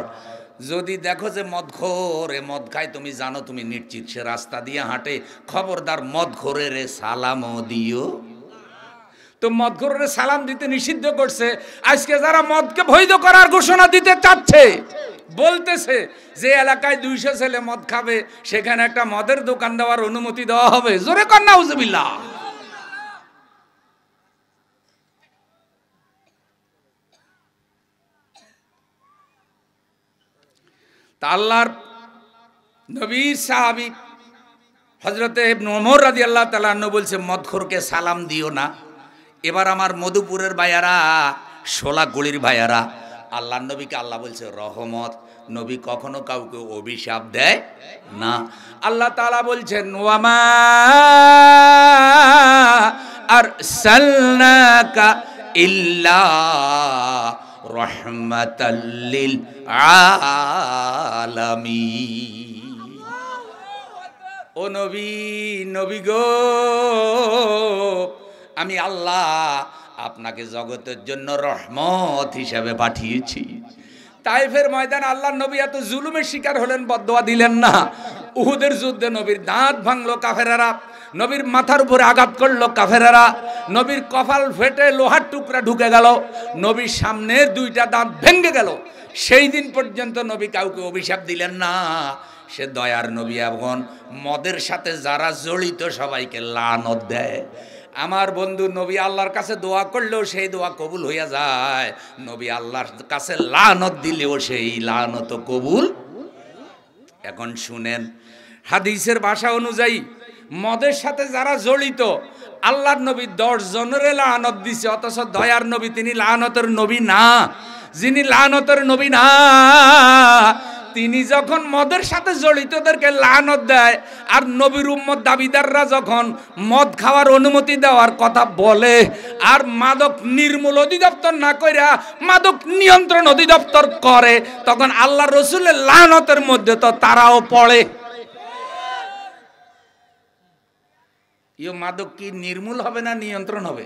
যদি দেখো যে মদখোর এ মদ খায়, তুমি জানো, তুমি নিশ্চিত সে রাস্তা দিয়ে হাঁটে, খবরদার মদখোরের সালামও দিও। তো মদখোরের সালাম দিতে নিষিদ্ধ করছে। আজকে যারা মদকে বৈধ করার ঘোষণা দিতে চাচ্ছে, বলতেছে যে এলাকায় 200 ছেলে মদ খাবে, সেখানে একটা মদের দোকান দেওয়ার অনুমতি দেওয়া হবে। জোরে কর নাউজুবিল্লাহ। তা আল্লাহর নবীর সাহাবী হযরতে ইবনে ওমর রাদিয়াল্লাহু তাআলা আনহু বলছে, মদখোরকে সালাম দিও না। এবার আমার মধুপুরের ভাইয়ারা, শোলাগুড়ির ভাইয়ারা, আল্লাহর নবীকে আল্লাহ বলছে রহমত। নবী কখনো কাউকে অভিশাপ দেয় না। আল্লাহ তাআলা বলছেন, ওয়ামা আরসালনাকা ইল্লা রাহমাতাল লিল আলামিন। ও নবী, নবী গো, আমি আল্লাহ আপনাকে জগতের জন্য রহমত হিসাবে পাঠিয়েছি। তাইফের ময়দান আল্লাহর নবী এত জুলুমের শিকার হলেন, বদদোয়া দিলেন না। উহুদের যুদ্ধে নবীর দাঁত ভাঙলো কাফেরেরা, নবীর মাথার উপরে আঘাত করলো কাফেরেরা, নবীর কপাল ফেটে লোহার টুকরা ঢুকে গেল, নবীর সামনের 2টা দাঁত ভেঙে গেল। সেই দিন পর্যন্ত নবী কাউকে অভিশাপ দিলেন না। সে দয়ার নবী। এখন মদের সাথে যারা জড়িত সবাইকে লানত দেয়। আমার বন্ধু নবী আল্লাহর কাছে দোয়া করলেও সেই দোয়া কবুল হইয়া যায়, নবী আল্লাহর কাছে লানত দিলেও সেই লানত কবুল। এখন শুনেন, হাদিসের ভাষা অনুযায়ী মদের সাথে যারা জড়িত, আল্লাহর নবী 10 জনের লানত দিছে, অথচ দয়ার নবী তিনি লানতের নবী না। যিনি লানতের নবী না, তিনি যখন মদের সাথে জড়িতদেরকে লানত দেয়, আর নবীর উম্মত দাবিদাররা যখন মদ খাওয়ার অনুমতি দেওয়ার কথা বলে, আর মাদক নির্মূল অধিদপ্তর না কইরা মাদক নিয়ন্ত্রণ অধিদপ্তর করে, তখন আল্লাহ রসুলের লানতের মধ্যে তো তারাও পড়ে। ইয়ে মাদক কি নির্মূল হবে না নিয়ন্ত্রণ হবে?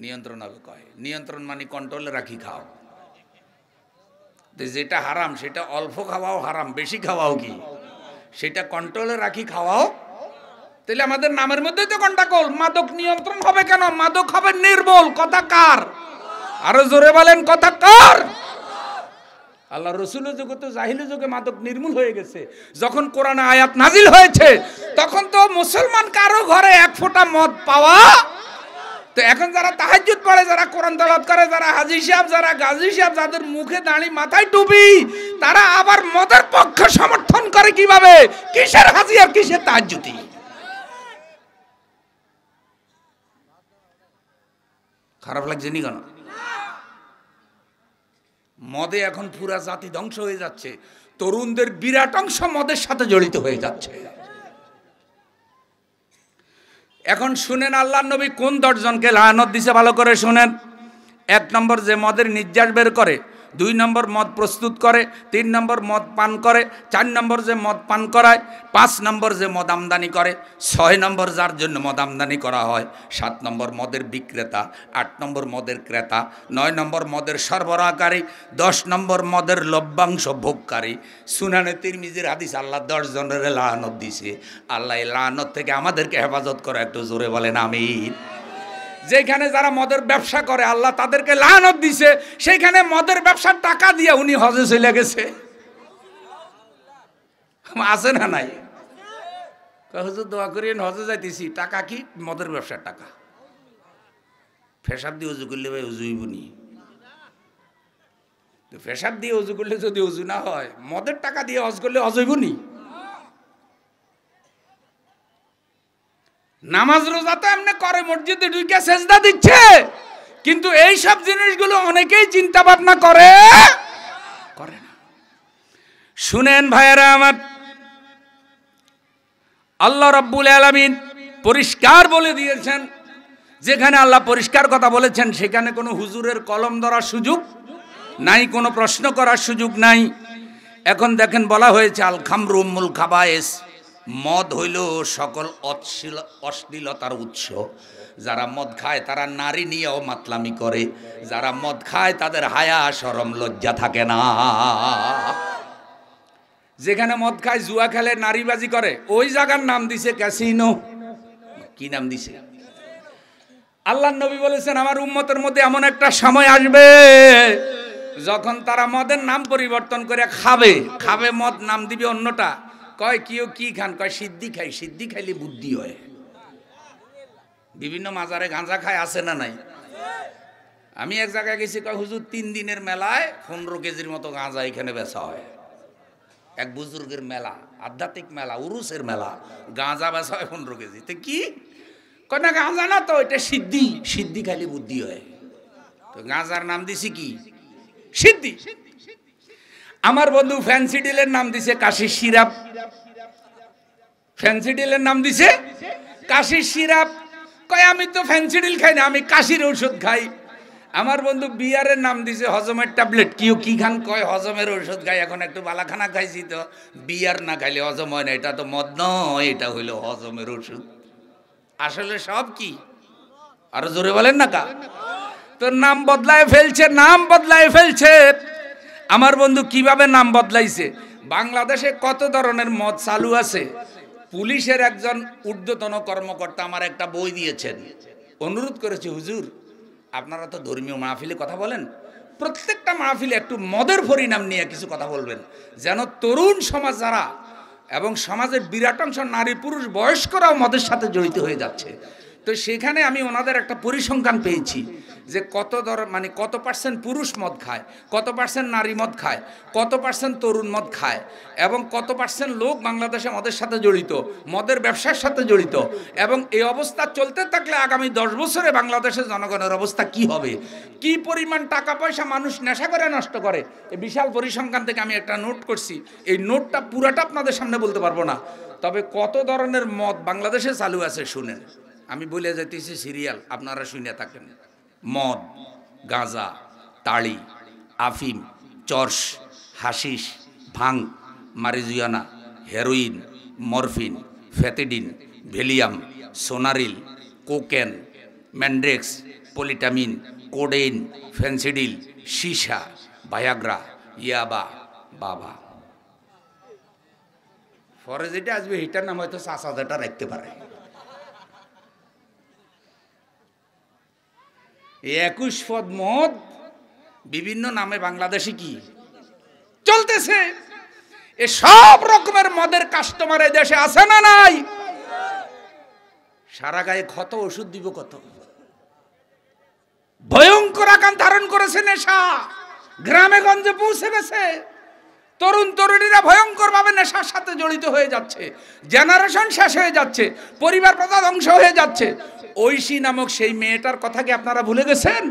নিয়ন্ত্রণ হবে। কয় নিয়ন্ত্রণ মানে কন্ট্রোলে রাখি খাও। যেটা হারাম সেটা অল্প খাওয়াও হারাম, বেশি খাওয়াও কি সেটা কন্ট্রোলে রাখি খাওয়াও। তাহলে আমাদের নামের মধ্যে তো কন্ট্রোল। মাদক নিয়ন্ত্রণ হবে কেন? মাদক হবে নির্মূল। কথা কার? আরো জোরে বলেন, কথা কার? আল্লাহ রসুলের যুগে তো জাহিলি যুগে মাদক নির্মূল হয়ে গেছে। যখন কোরআনে আয়াত নাজিল হয়েছে তখন তো মুসলমান কারো ঘরে 1 ফোঁটা মদ পাওয়া। তো এখন যারা তাহাজ্জুদ পড়ে, যারা কোরআন তেলাওয়াত করে, যারা হাজী সাহেব, যারা গাজী সাহেব, যাদের মুখে দাড়ি মাথায় টুপি, তারা আবার মদের পক্ষে সমর্থন করে কিভাবে? কিসের হাজী আর কিসের তাহাজ্জুদি? খারাপ লাগছে নি কেন? মদে এখন পুরা জাতি ধ্বংস হয়ে যাচ্ছে। তরুণদের বিরাট অংশ মদের সাথে জড়িত হয়ে যাচ্ছে। এখন শুনেন, আল্লাহর নবী কোন 10 জনকে লানত দিছে ভালো করে শুনেন। 1 নম্বর যে মদের নির্যাস বের করে, 2 নম্বর মদ প্রস্তুত করে, 3 নম্বর মদ পান করে, 4 নম্বর যে মদ পান করায়, 5 নম্বর যে মদ আমদানি করে, 6 নম্বর যার জন্য মদ আমদানি করা হয়, 7 নম্বর মদের বিক্রেতা, 8 নম্বর মদের ক্রেতা, 9 নম্বর মদের সরবরাহকারী, 10 নম্বর মদের লভ্যাংশ ভোগকারী। সুনানে তিরমিজির হাদিস, আল্লাহ 10 জনের লানত দিছে। আল্লাহ এই লানত থেকে আমাদেরকে হেফাজত করে, একটু জোরে বলেন আমিন। যেখানে যারা মদের ব্যবসা করে আল্লাহ তাদেরকে লানত দিছে, সেখানে মদের ব্যবসার টাকা দিয়ে উনি হজে চলে গেছে। আছে না নাই? হুজুর দোয়া করিয়েন হজে যাইতেছি, টাকা কি? মদের ব্যবসার টাকা। ফেসাব দিয়ে উজু করলে ভাই উজু হইবনি। ফেসাব দিয়ে উজু করলে যদি উজু না হয়, মদের টাকা দিয়ে হজ করলে হজ হইবনি। নামাজ রোজা তো এমনি করে, মসজিদে ঢুকে সেজদা দিচ্ছে, কিন্তু এই সব জিনিসগুলো অনেকেই চিন্তা ভাবনা করে না। শুনেন ভাইয়েরা আমার, আল্লাহ রাব্বুল আলামিন পরিষ্কার বলে দিয়েছেন, যেখানে আল্লাহ পরিষ্কার কথা বলেছেন সেখানে কোনো হুজুরের কলম ধরার সুযোগ নাই, কোনো প্রশ্ন করার সুযোগ নাই। এখন দেখেন বলা হয়েছে আল খামরু উম্মুল খাবায়েস, মদ হইল সকল অশ্লীলতার উৎস। যারা মদ খায় তারা নারী নিয়েও মাতলামি করে, যারা মদ খায় তাদের হায়া শরম লজ্জা থাকে না। যেখানে মদ খায়, জুয়া খেলে, নারীবাজি করে, ওই জায়গার নাম দিছে ক্যাসিনো। কি নাম দিছে? আল্লাহর নবী বলেছেন আমার উম্মতের মধ্যে এমন একটা সময় আসবে যখন তারা মদের নাম পরিবর্তন করে খাবে মদ, নাম দিবে অন্যটা। কয় কেউ কি খান? কয় সিদ্ধি খাই। সিদ্ধি খাইলে বুদ্ধি হয়। বিভিন্ন মাজারে গাঁজা খায়, আছে না নাই? আমি এক জায়গায় গেছি, কয় হুজুর 3 দিনের মেলায় 15 কেজির মতো গাঁজা এখানে বেচা হয়। এক বুজুর্গের মেলা, আধ্যাত্মিক মেলা, উরুসের মেলা, গাঁজা বেচা হয় 15 কেজি। তো কি কয়? না গাঁজা না তো, এটা সিদ্ধি। সিদ্ধি খাইলে বুদ্ধি হয়। তো গাঁজার নাম দিছি কি? সিদ্ধি। আমার বন্ধু ফ্যান্সিডিলের নাম দিছে কাশির সিরাপ। ফ্যান্সিডিলের নাম দিছে কাশির সিরাপ। কয় আমি তো ফ্যান্সিডিল খাই না, আমি কাশির ঔষধ খাই। আমার বন্ধু বিয়ারের নাম দিছে হজমের ট্যাবলেট। কেউ কি খান? কয় হজমের ঔষধ খাই। এখন একটু বালাখানা খাইছি তো বিয়ার না খাইলে হজম হয় না। এটা তো মদ নয়, এটা হইল হজমের ওষুধ। আসলে সব কি? আরো জোরে বলেন না কা? তো নাম বদলায় ফেলছে, নাম বদলায় ফেলছে। আমার বন্ধু কিভাবে নাম বদলাইছে? বাংলাদেশে কত ধরনের মদ চালু আছে। পুলিশের একজন ঊর্ধ্বতন কর্মকর্তা আমার একটা বই দিয়েছেন, অনুরোধ করেছে হুজুর আপনারা তো ধর্মীয় মাহফিলে কথা বলেন, প্রত্যেকটা মাহফিলে একটু মদের পরিণাম নিয়ে কিছু কথা বলবেন, যেন তরুণ সমাজ যারা এবং সমাজের বিরাট অংশ নারী পুরুষ বয়স্করাও মদের সাথে জড়িত হয়ে যাচ্ছে। তো সেখানে আমি ওনাদের একটা পরিসংখ্যান পেয়েছি যে কত পার্সেন্ট পুরুষ মদ খায়, কত পার্সেন্ট নারী মদ খায়, কত পার্সেন্ট তরুণ মদ খায়, এবং কত পার্সেন্ট লোক বাংলাদেশে মদের সাথে জড়িত, মদের ব্যবসার সাথে জড়িত। এবং এই অবস্থা চলতে থাকলে আগামী 10 বছরে বাংলাদেশের জনগণের অবস্থা কি হবে, কি পরিমাণ টাকা পয়সা মানুষ নেশা করে নষ্ট করে, এই বিশাল পরিসংখ্যান থেকে আমি একটা নোট করছি। এই নোটটা পুরাটা আপনাদের সামনে বলতে পারবো না, তবে কত ধরনের মদ বাংলাদেশে চালু আছে শুনেন। আমি বলে যেতেছি সিরিয়াল, আপনারা শুনে থাকেন। মদ, গাঁজা, তাড়ি, আফিম, চর্ষ, হাশিশ, ভাং, marijuana, heroin, morphine, pethidine, Valium, Sonaril, cocaine, Mandrax, Politamin, codeine, Phensedyl, সীসা, ভায়াগ্রা, ইয়াবা, বাবা। পরে যেটা আসবে হিটার নাম হয়তো চাষাদাটা রাখতে পারে। 21 পদ মদ বিভিন্ন নামে বাংলাদেশে কি চলতেছে। এ সব রকমের মদের কাস্টমার এই দেশে আছে না নাই? সারা গায়ে ক্ষত, ওষুধ দিব কত? ভয়ঙ্কর আকার ধারণ করেছে নেশা, গ্রামে গঞ্জে পৌঁছে গেছে। তরুণ তরুণীরা ভয়ঙ্কর ভাবে নেশার সাথে জড়িত হয়ে যাচ্ছে, জেনারেশন শেষ হয়ে যাচ্ছে, পরিবার প্রথা ধ্বংস হয়ে যাচ্ছে। ঐশী নামক সেই মেয়েটার কথা কি আপনারা ভুলে গেছেন?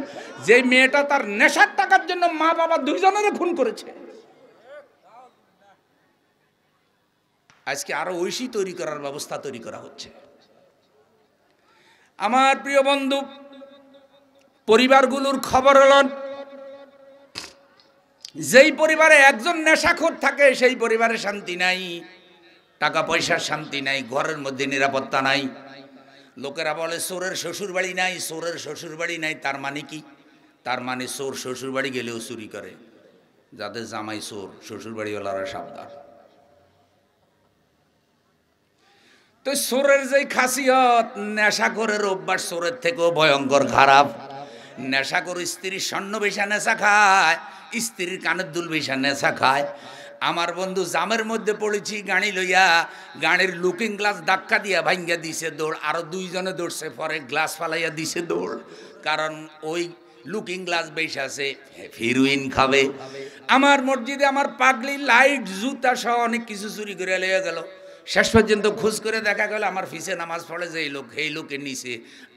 যে মেয়েটা তার নেশার টাকার জন্য মা বাবা দুইজনেরও খুন করেছে। আজকে আরো ঐশী তৈরি করার ব্যবস্থা তৈরি করা হচ্ছে। আমার প্রিয় বন্ধু, পরিবারগুলোর খবর হল, যেই পরিবারে একজন নেশাখোর থাকে সেই পরিবারে শান্তি নাই, টাকা পয়সার শান্তি নাই, ঘরের মধ্যে নিরাপত্তা নাই। লোকেরা বলে চোরের শ্বশুর বাড়ি নাই, চোরের শ্বশুর বাড়ি নাই। তার মানে কি? তার মানে চোর শ্বশুর বাড়ি গেলেও চুরি করে। যাদের জামাই চোর, শ্বশুর বাড়িওয়ালারা সাবধান। তো চোরের যে খাসিয়ত, নেশাখোরের অভ্যাস চোরের থেকেও ভয়ঙ্কর খারাপ। নেশাখোর স্ত্রীর স্বর্ণ বেশা নেশা খায়, স্ত্রীর কানের দুল বেশা নেশা খায়। আমার বন্ধু জামের মধ্যে পড়েছি, গাড়ি লইয়া গাড়ির লুকিং গ্লাস ধাক্কা দিয়া ভাঙ্গা দিছে দৌড়, আরো দুইজনে দৌড়ছে, পরে গ্লাস ফালাইয়া দিছে দৌড়। কারণ ওই লুকিং গ্লাস বেশ আছে, হিরোইন খাবে। আমার মসজিদে আমার পাগলি লাইট, জুতা সহ অনেক কিছু চুরি করে লইয়া গেল। শেষ পর্যন্ত খোঁজ করে দেখা গেল আমার ফিসে নামাজ পড়ে যে লোক, এই লোকের নিচে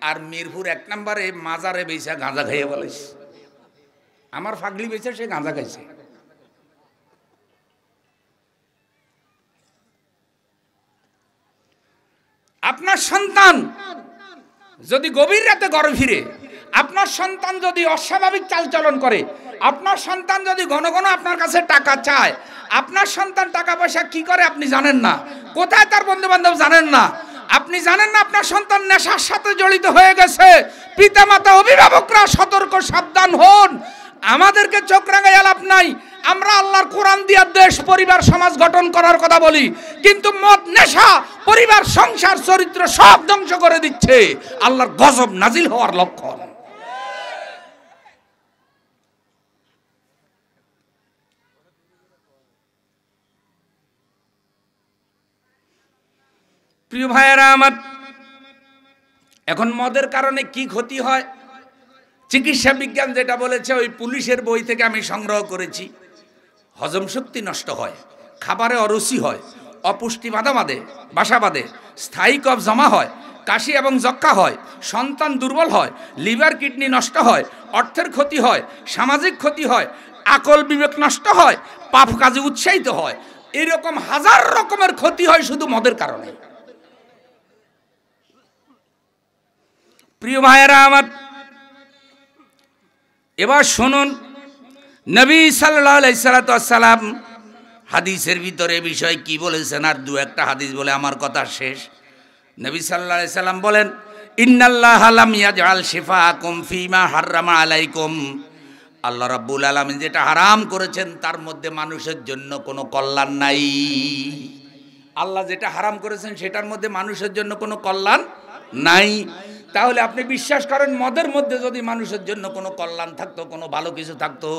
আর মিরপুর 1 নম্বরে মাজারে বেচা গাঁজা খাইয়া বলেছে। আমার পাগলি বেচা সে গাঁজা খাইছে। আপনার সন্তান যদি গভীর রাতে ঘরে ফিরে, আপনার সন্তান যদি অস্বাভাবিক চালচলন করে, আপনার সন্তান যদি ঘন ঘন আপনার কাছে টাকা চায়, আপনার সন্তান টাকা পয়সা কি করে আপনি জানেন না, কোথায় তার বন্ধু বান্ধব জানেন না, আপনি জানেন না আপনার সন্তান নেশার সাথে জড়িত হয়ে গেছে, পিতামাতা অভিভাবকরা সতর্ক, সাবধান হন। আমাদেরকে চোখ রাঙাইয়া লাভ নাই। আমরা আল্লাহর কোরআন দিয়া দেশ, পরিবার, সমাজ গঠন করার কথা বলি, কিন্তু মদ, নেশা, পরিবার, সংসার, চরিত্র সব ধ্বংস করে দিচ্ছে। আল্লাহর গজব নাজিল হওয়ার লক্ষণ। প্রিয় ভাইয়েরা আমার, এখন মদের কারণে কি ক্ষতি হয়? চিকিৎসা বিজ্ঞান যেটা বলেছে, ওই পুলিশের বই থেকে আমি সংগ্রহ করেছি। হজম শক্তি নষ্ট হয়, খাবারে অরুচি হয়, অপুষ্টি বাসা বাঁধে, স্থায়ী কফ জমা হয়, কাশি এবং যক্ষ্মা হয়, সন্তান দুর্বল হয়, লিভার কিডনি নষ্ট হয়, অর্থের ক্ষতি হয়, সামাজিক ক্ষতি হয়, আকল বিবেক নষ্ট হয়, পাপ কাজে উৎসাহিত হয়। এরকম হাজার রকমের ক্ষতি হয় শুধু মদের কারণে। প্রিয় ভাইয়েরা আমার, এবার শুনুন, নবী সাল্লাল্লাহু আলাইহি সাল্লাম হাদিসের ভিতরে বিষয় কি বলেছেন। আর 2-1টা হাদিস বলে আমার কথা শেষ। নবী সাল্লাল্লাহু আলাইহি সাল্লাম বলেন, ইন্নাল্লাহা লাম ইয়াজআল শিফাআকুম ফীমা হাররামা আলাইকুম। আল্লাহ রাব্বুল আলামিন যেটা হারাম করেছেন তার মধ্যে মানুষের জন্য কোনো কল্যাণ নাই। আল্লাহ যেটা হারাম করেছেন সেটার মধ্যে মানুষের জন্য কোনো কল্যাণ নাই। তাহলে আপনি বিশ্বাস করেন মদের মধ্যে যদি মানুষের জন্য কোনো কল্যাণ থাকতো, কোনো ভালো কিছু থাকতো,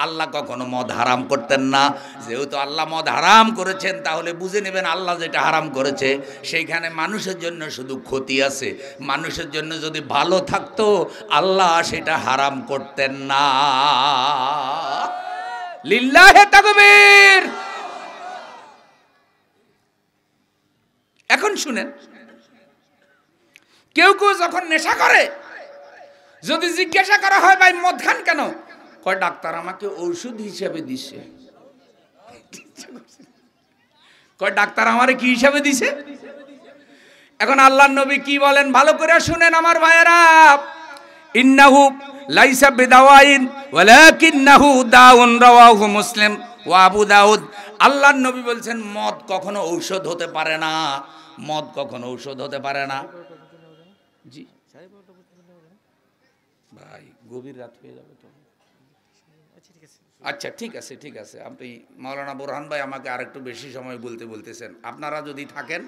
আল্লাহ কখনো মদ হারাম করতেন না। যেহেতু আল্লাহ মদ হারাম করেছেন, তাহলে বুঝে নেবেন আল্লাহ যেটা হারাম করেছে সেইখানে মানুষের জন্য শুধু ক্ষতি আছে। মানুষের জন্য যদি ভালো থাকতো আল্লাহ সেটা হারাম করতেন না। লিল্লাহে তাকবীর। এখন শুনেন, কেউ কেউ যখন নেশা করে, যদি জিজ্ঞাসা করা হয় ভাই মদ খান কেন, কয় ডাক্তার আমাকে ঔষধ হিসেবে দিছে। কয় ডাক্তার আমারে কি হিসাবে দিছে? এখন আল্লাহর নবী কি বলেন ভালো করে শুনেন আমার ভাইয়েরা। ইন্নাহু লাইসা বিদাওয়াইন ওয়ালাকিন্নাহু দাউন, রাওয়াহু মুসলিম ওয়া আবু দাউদ। আল্লাহর নবী বলছেন মদ কখনো ঔষধ হতে পারে না, মদ কখনো ঔষধ হতে পারে না। জি ভাই, গভীর রাত হয়ে যাবে তো। আচ্ছা ঠিক আছে, ঠিক আছে। আপনি মাওলানা বোরহান ভাই আমাকে আরেকটু বেশি সময় বলতেছেন। আপনারা যদি থাকেন,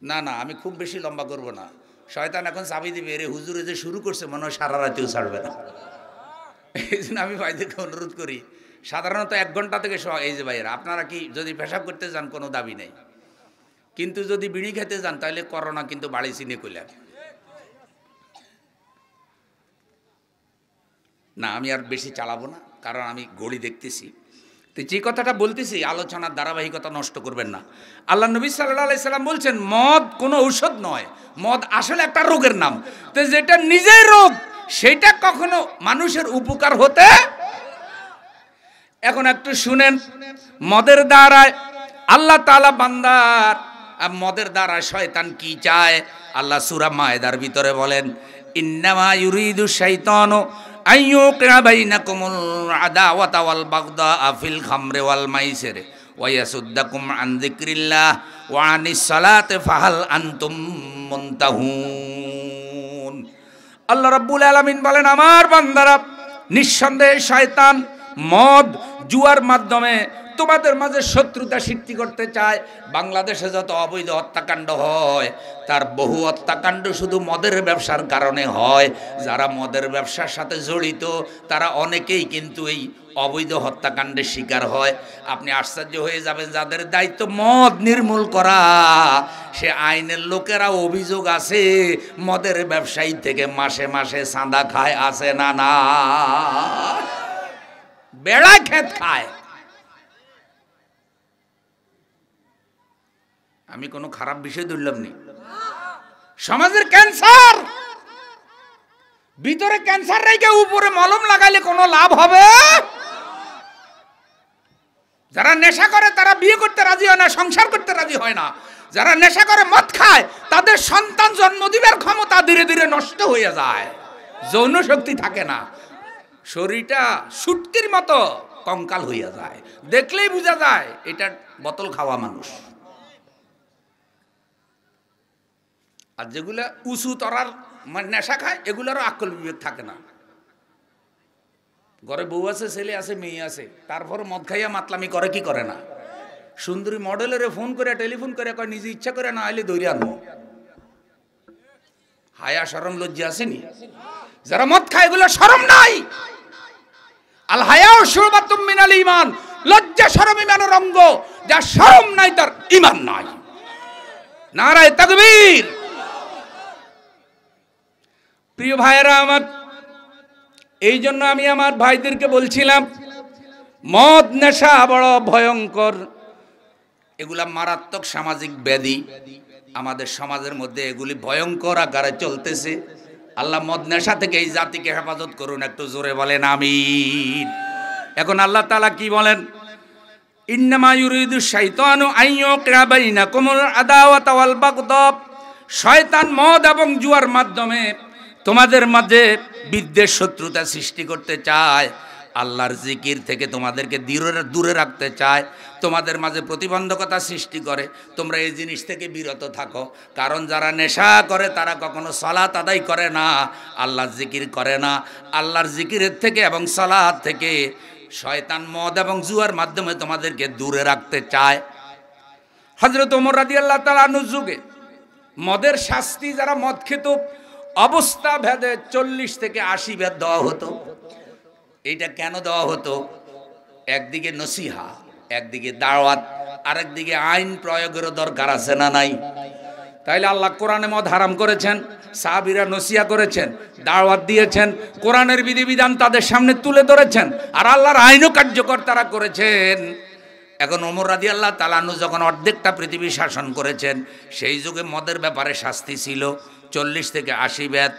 না না আমি খুব বেশি লম্বা করব না। শয়তান এখন চাবি দিবে, রে হুজুরে যে শুরু করছে মনে হয় সারা রাতেও ছাড়বে না। এই জন্য আমি ভাইদেরকে অনুরোধ করি, সাধারণত 1 ঘন্টা থেকে এই যে ভাইয়েরা, আপনারা কি যদি পেশাব করতে যান কোনো দাবি নেই, কিন্তু যদি বিড়ি খেতে যান তাহলে করোনা কিন্তু বাড়ি চিনে কইলেন না। আমি আর বেশি চালাবো না, কারণ আমি ঘড়ি দেখতেছি। তো যে কথাটা বলতেছি, আলোচনার ধারাবাহিকতা নষ্ট করবেন না। আল্লাহ নবী সাল্লাল্লাহু আলাইহি সাল্লাম বলছেন মদ কোনো ঔষধ নয়, মদ আসলে একটা রোগের নাম। তো যেটা নিজের রোগ সেটা কখনো মানুষের উপকার হতে। এখন একটু শুনেন, মদের দ্বারায় আল্লাহ তাআলা বান্দার, মদের দ্বারা শয়তান কি চায়। আল্লাহ সূরা মায়েদার ভিতরে বলেন, ইন্নামা ইউরিদু শাইতানু আইয়ুকিয়া বাইনাকুমুল আদাওয়াতা ওয়াল বাগদা ফিল খামরি ওয়াল মাইসিরি ওয়া ইয়াসুদ্দাকুম আন যিকরিল্লাহ ওয়া আনিস সালাতি ফাহাল আনতুম মুনতাহুন। আল্লাহ রাব্বুল আলামিন বলেন, আমার বান্দারা, নিঃসন্দেহে শয়তান মদ জুয়ার মাধ্যমে তোমাদের মাঝে শত্রুতা সৃষ্টি করতে চায়। বাংলাদেশে যত অবৈধ হত্যাকাণ্ড হয় তার বহু হত্যাকাণ্ড শুধু মদের ব্যবসার কারণে হয়। যারা মদের ব্যবসার সাথে জড়িত তারা অনেকেই কিন্তু এই অবৈধ হত্যাকাণ্ডের শিকার হয়। আপনি আশ্চর্য হয়ে যাবেন, যাদের দায়িত্ব মদ নির্মূল করা, সে আইনের লোকেরা অভিযোগ আছে মদের ব্যবসায়ী থেকে মাসে মাসে চাঁদা খায়, আছে না? না, বেড়া খেত খায়। আমি কোনো খারাপ বিষয় ধরলাম নি। সমাজের ক্যান্সার, ভিতরে ক্যান্সার রেখে উপরে মলম লাগাইলে কোনো লাভ হবে? যারা নেশা করে তারা বিয়ে করতে রাজি হয় না, সংসার করতে রাজি হয় না। যারা নেশা করে মদ খায় তাদের সন্তান জন্ম দিবার ক্ষমতা ধীরে ধীরে নষ্ট হয়ে যায়, যৌন শক্তি থাকে না, শরীরটা সুটকির মতো কঙ্কাল হইয়া যায়। দেখলেই বোঝা যায় এটা বোতল খাওয়া মানুষ। আর যেগুলা উঁচু তরার নেশা খায় এগুলারও আকল বিবেক থাকে না। ঘরে বউ আছে, ছেলে আছে, মেয়ে আছে, তারপর মদ খাইয়া মাতলামি করে কি করে না? সুন্দরী মডেলের ফোন করে টেলিফোন করে কয় নিজে ইচ্ছা করে না আইলে দৌড়ে আনবো। হায়া শরম লজ্জা আসেনি? যারা মদ খায় এগুলো শরম নাই। আল হায়াউ শুবাতুম মিনাল ঈমান, লজ্জা শরম ঈমানের অঙ্গ। যার শরম নাই তার ঈমান নাই। নারায়ে তাকবীর। প্রিয় ভাইয়েরা আমার, এই জন্য আমি আমার ভাইদেরকে বলছিলাম মদ নেশা বড় ভয়ঙ্কর, এগুলা মারাত্মক সামাজিক ব্যাধি। আমাদের সমাজের মধ্যে এগুলি ভয়ঙ্কর আকারে চলতেছে। আল্লাহ মদ নেশা থেকে এই জাতিকে হেফাজত করুন, একটু জোরে বলেন আমিন। এখন আল্লাহ তাআলা কি বলেন? ইন্নামা ইউরিদু শাইতানু আইয়ুকিয়া বাইনাকুমুল আদাওয়াতা ওয়াল বাগদা। শয়তান মদ এবং জুয়ার মাধ্যমে তোমাদের মাঝে বিদ্বেষ, শত্রুতা সৃষ্টি করতে চায়। আল্লাহর জিকির থেকে তোমাদেরকে দূরে রাখতে চায়, তোমাদের মাঝে প্রতিবন্ধকতা সৃষ্টি করে। তোমরা এই জিনিস থেকে বিরত থাকো। কারণ যারা নেশা করে তারা কখনো সালাত আদায় করে না, আল্লাহর জিকির করে না। আল্লাহর জিকিরের থেকে এবং সালাত থেকে শয়তান মদ এবং জুয়ার মাধ্যমে তোমাদেরকে দূরে রাখতে চায়। হযরত ওমর রাদিয়াল্লাহু তাআলা আনহুর যুগে মদের শাস্তি যারা মদ খেত অবস্থা ভেদে 40 থেকে 80 ভেদ দেওয়া হতো। এইটা কেন দেওয়া হতো? একদিকে নসিহা, একদিকে দাওয়াত, আরেকদিকে আইন প্রয়োগেরও দরকার আছে না নাই? তাইলে আল্লাহ কোরআনে মদ হারাম করেছেন, সাহাবীরা নসিহা করেছেন, দাওয়াত দিয়েছেন, কোরআনের বিধিবিধান তাদের সামনে তুলে ধরেছেন, আর আল্লাহর আইনও কার্যকর তারা করেছেন। এখন ওমর রাদিয়াল্লাহু তাআলা আনহু যখন অর্ধেকটা পৃথিবী শাসন করেছেন, সেই যুগে মদের ব্যাপারে শাস্তি ছিল 40 থেকে 80 ভেদ।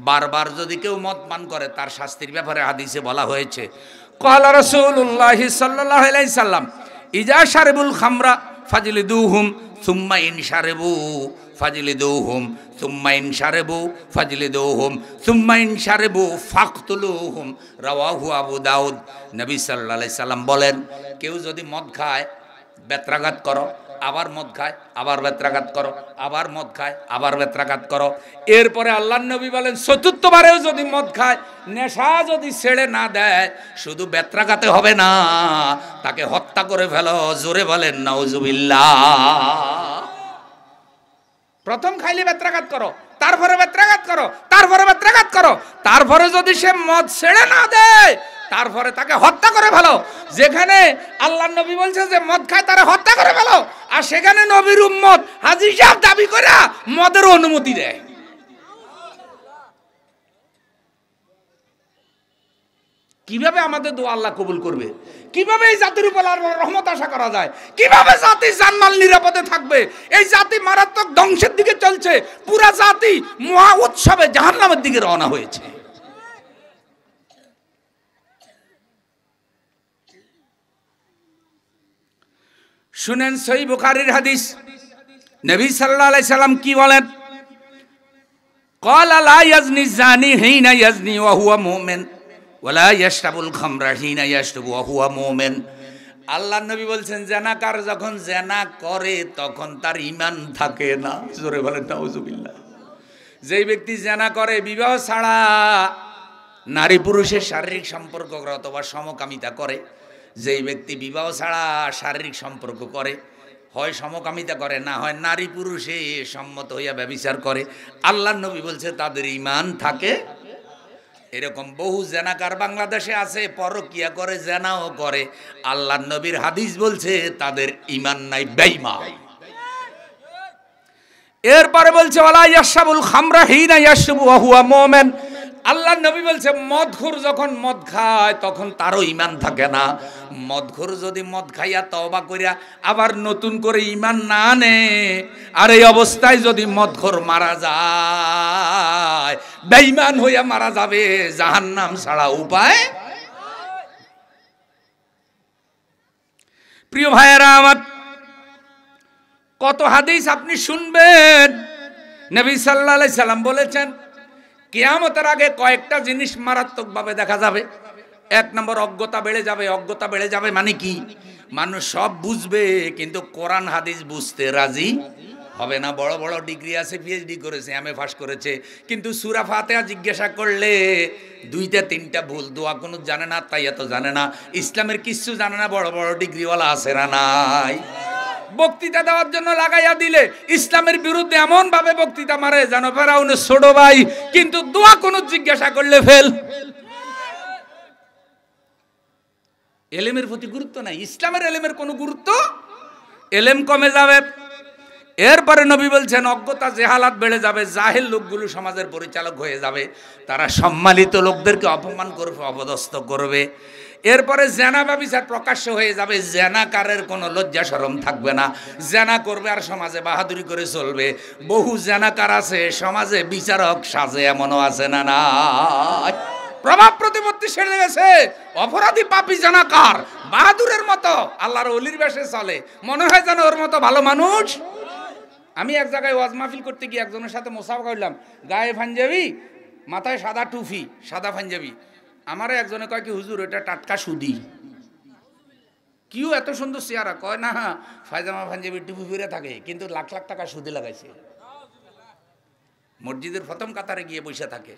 বারবার যদি কেউ মদ পান করে তার শাস্তির ব্যাপারে হাদিসে বলা হয়েছে, ক্বালা রাসূলুল্লাহ সাল্লাল্লাহু আলাইহি সাল্লাম ইজা শারিবুল খামরা ফাজলিদুহুম সুম্মা ইন শারিবু ফাজলিদুহুম সুম্মা ইন শারিবু ফাজলিদুহুম সুম্মা ইন শারিবু ফাকতুলুহুম, রাওয়াহু আবু দাউদ। নবী সাল্লাল্লাহু আলাইহি সাল্লাম বলেন, কেউ যদি মদ খায় বেত্রাঘাত করো, আবার মদ খায় আবার বেত্রাঘাত করো, আবার মদ খায় আবার বেত্রাঘাত করো। এরপরে আল্লাহর নবী বলেন, চতুর্থবারেও যদি মদ খায়, নেশা যদি ছেড়ে না দেয়, শুধু বেত্রাঘাতে হবে না, তাকে হত্যা করে ফেলো। জোরে বলেন নাউজুবিল্লাহ। প্রথম খাইলে বেত্রাঘাত করো, তারপরে বেত্রাঘাত করো, তারপরে বেত্রাঘাত করো, তারপরে যদি সে মদ ছেড়ে না দেয়, তারপরে তাকে হত্যা করে ফেলো। যেখানে আল্লাহর নবী বলছে যে মদ খায় তারা হত্যা করে ফেলো, আর সেখানে নবীর উম্মত হাজী সাহেব দাবি করে মদের অনুমতি দেয়। কিভাবে আমাদের দোয়া আল্লাহ কবুল করবে? কিভাবে এই জাতির উপর আল্লাহর রহমত আশা করা যায়? কিভাবে জাতি জানমাল নিরাপদে থাকবে? এই জাতি মারাত্মক ধ্বংসের দিকে চলছে, পুরা জাতি মহা উৎসবে জাহান্নামের দিকে রওনা হয়েছে। শুনেন সহিহ বুখারীর হাদিস, নবী সাল্লাল্লাহু আলাইহি সাল্লাম কি বলেন? ক্বালা লা ইয়াজনি জানি হিনা ইয়াজনি ওয়া হুয়া মুমিন ওয়া লা ইয়াশরাবুল খামরা হিনা ইয়াশরাবু ওয়া হুয়া মুমিন। আল্লাহর নবী বলছেন, জেনাকার যখন জেনা করে তখন তার ঈমান থাকে না। জোরে বলেন নাউজুবিল্লাহ। যেই ব্যক্তি জেনা করে বিবাহ ছাড়া নারী পুরুষের শারীরিক সম্পর্ক করে অথবা সমকামিতা করে, যেই ব্যক্তি বিবাহ ছাড়া শারীরিক সম্পর্ক করে, হয় সমকামিতা করে, না হয় নারী পুরুষে সম্মত হইয়া ব্যভিচার করে, আল্লাহর নবী বলছে তাদের ঈমান থাকে। এরকম বহু জেনাকার বাংলাদেশে আছে, পরকিয়া করে, জেনাও করে, আল্লাহর নবীর হাদিস বলছে তাদের ঈমান নাই, বেঈমান। এরপরে বলছে ওয়ালা ইয়াশরাবুল খামরা হিনা ইয়াশরাবু ওয়া হুয়া মুমিন। আল্লাহর নবী বলছে মদখোর যখন মদ খায় তখন তারও ঈমান থাকে না। মদখোর যদি মদ খাইয়া তওবা কইরা আবার নতুন করে ঈমান না আনে, আর এই অবস্থায় যদি মদখোর মারা যায়, বেঈমান হইয়া মারা যাবে, জাহান্নাম ছাড়া উপায়। প্রিয় ভাইয়েরা আমার, কত হাদিস আপনি শুনবেন। নবী সাল্লাল্লাহু আলাইহি সাল্লাম বলেছেন কিয়ামতের আগে কয়েকটা জিনিস মারাত্মকভাবে দেখা যাবে। এক নম্বর, অজ্ঞতা বেড়ে যাবে। অজ্ঞতা বেড়ে যাবে মানে কি? মানুষ সব বুঝবে কিন্তু কোরআন হাদিস বুঝতে রাজি হবে না। বড় বড় ডিগ্রি আছে, পিএইচডি করেছে, এমএ পাস করেছে, কিন্তু সূরা ফাতিহা জিজ্ঞাসা করলে 2-3টা ভুল। দোয়া কোনো জানে না, তাই এত জানে না, ইসলামের কিছু জানে না। বড় বড় ডিগ্রিওয়ালা আছে না নাই? বক্তৃতা দেওয়ার জন্য লাগাইয়া দিলে ইসলামের বিরুদ্ধে এমন ভাবে বক্তৃতা মারে যেন ফেরাউনের ছোট ভাই, কিন্তু দোয়া কোনো জিজ্ঞাসা করলে ফেল। এলেমের প্রতি গুরুত্ব নাই, ইসলামের এলেমের কোনো গুরুত্ব, এলেম কমে যাবে। এরপরে নবী বলছেন অজ্ঞতা জেহালাত বেড়ে যাবে, জাহেল লোকগুলো সমাজের পরিচালক হয়ে যাবে, তারা সম্মানিত লোকদেরকে অপমান করবে, অপদস্থ করবে। এরপরে জেনা ব্যভিচার প্রকাশ্য হয়ে যাবে, জেনাকারের কোনো লজ্জা শরম থাকবে না, জেনা করবে আর সমাজে বাহাদুরি করে চলবে। বহু জেনাকার আছে সমাজে বিচারক সাজে, এমনও আছে না না? প্রভাব প্রতিপত্তি সেরে গেছে, অপরাধী পাপী জেনাকার বাহাদুরের মতো আল্লাহর ওলির বেশে চলে, মনে হয় যেন ওর মতো ভালো মানুষ। আমি এক জায়গায় ওয়াজ মাহফিল করতে গিয়ে একজনের সাথে মোসাফা করলাম, গায়ে পাঞ্জাবি, মাথায় সাদা টুপি, সাদা পাঞ্জাবি। আমারও একজনে কয় কি হুজুর এটা টাটকা সুদি। কিউ এত সুন্দর চেহারা? কয় না, ফায়জামা পাঞ্জাবি টুপি ফিরে থাকে, কিন্তু লাখ লাখ টাকা সুদি লাগাইছে, মসজিদের প্রথম কাতারে গিয়ে বসে থাকে।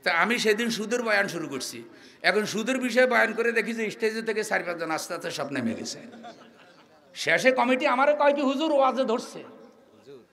তা আমি সেদিন সুদের বয়ান শুরু করছি। এখন সুদের বিষয়ে বয়ান করে দেখি যে স্টেজে থেকে 4-5 জন আস্তে আস্তে সব নেমে গেছে। শেষে কমিটি আমারও কয় কি হুজুর ওয়াজে ধরছে।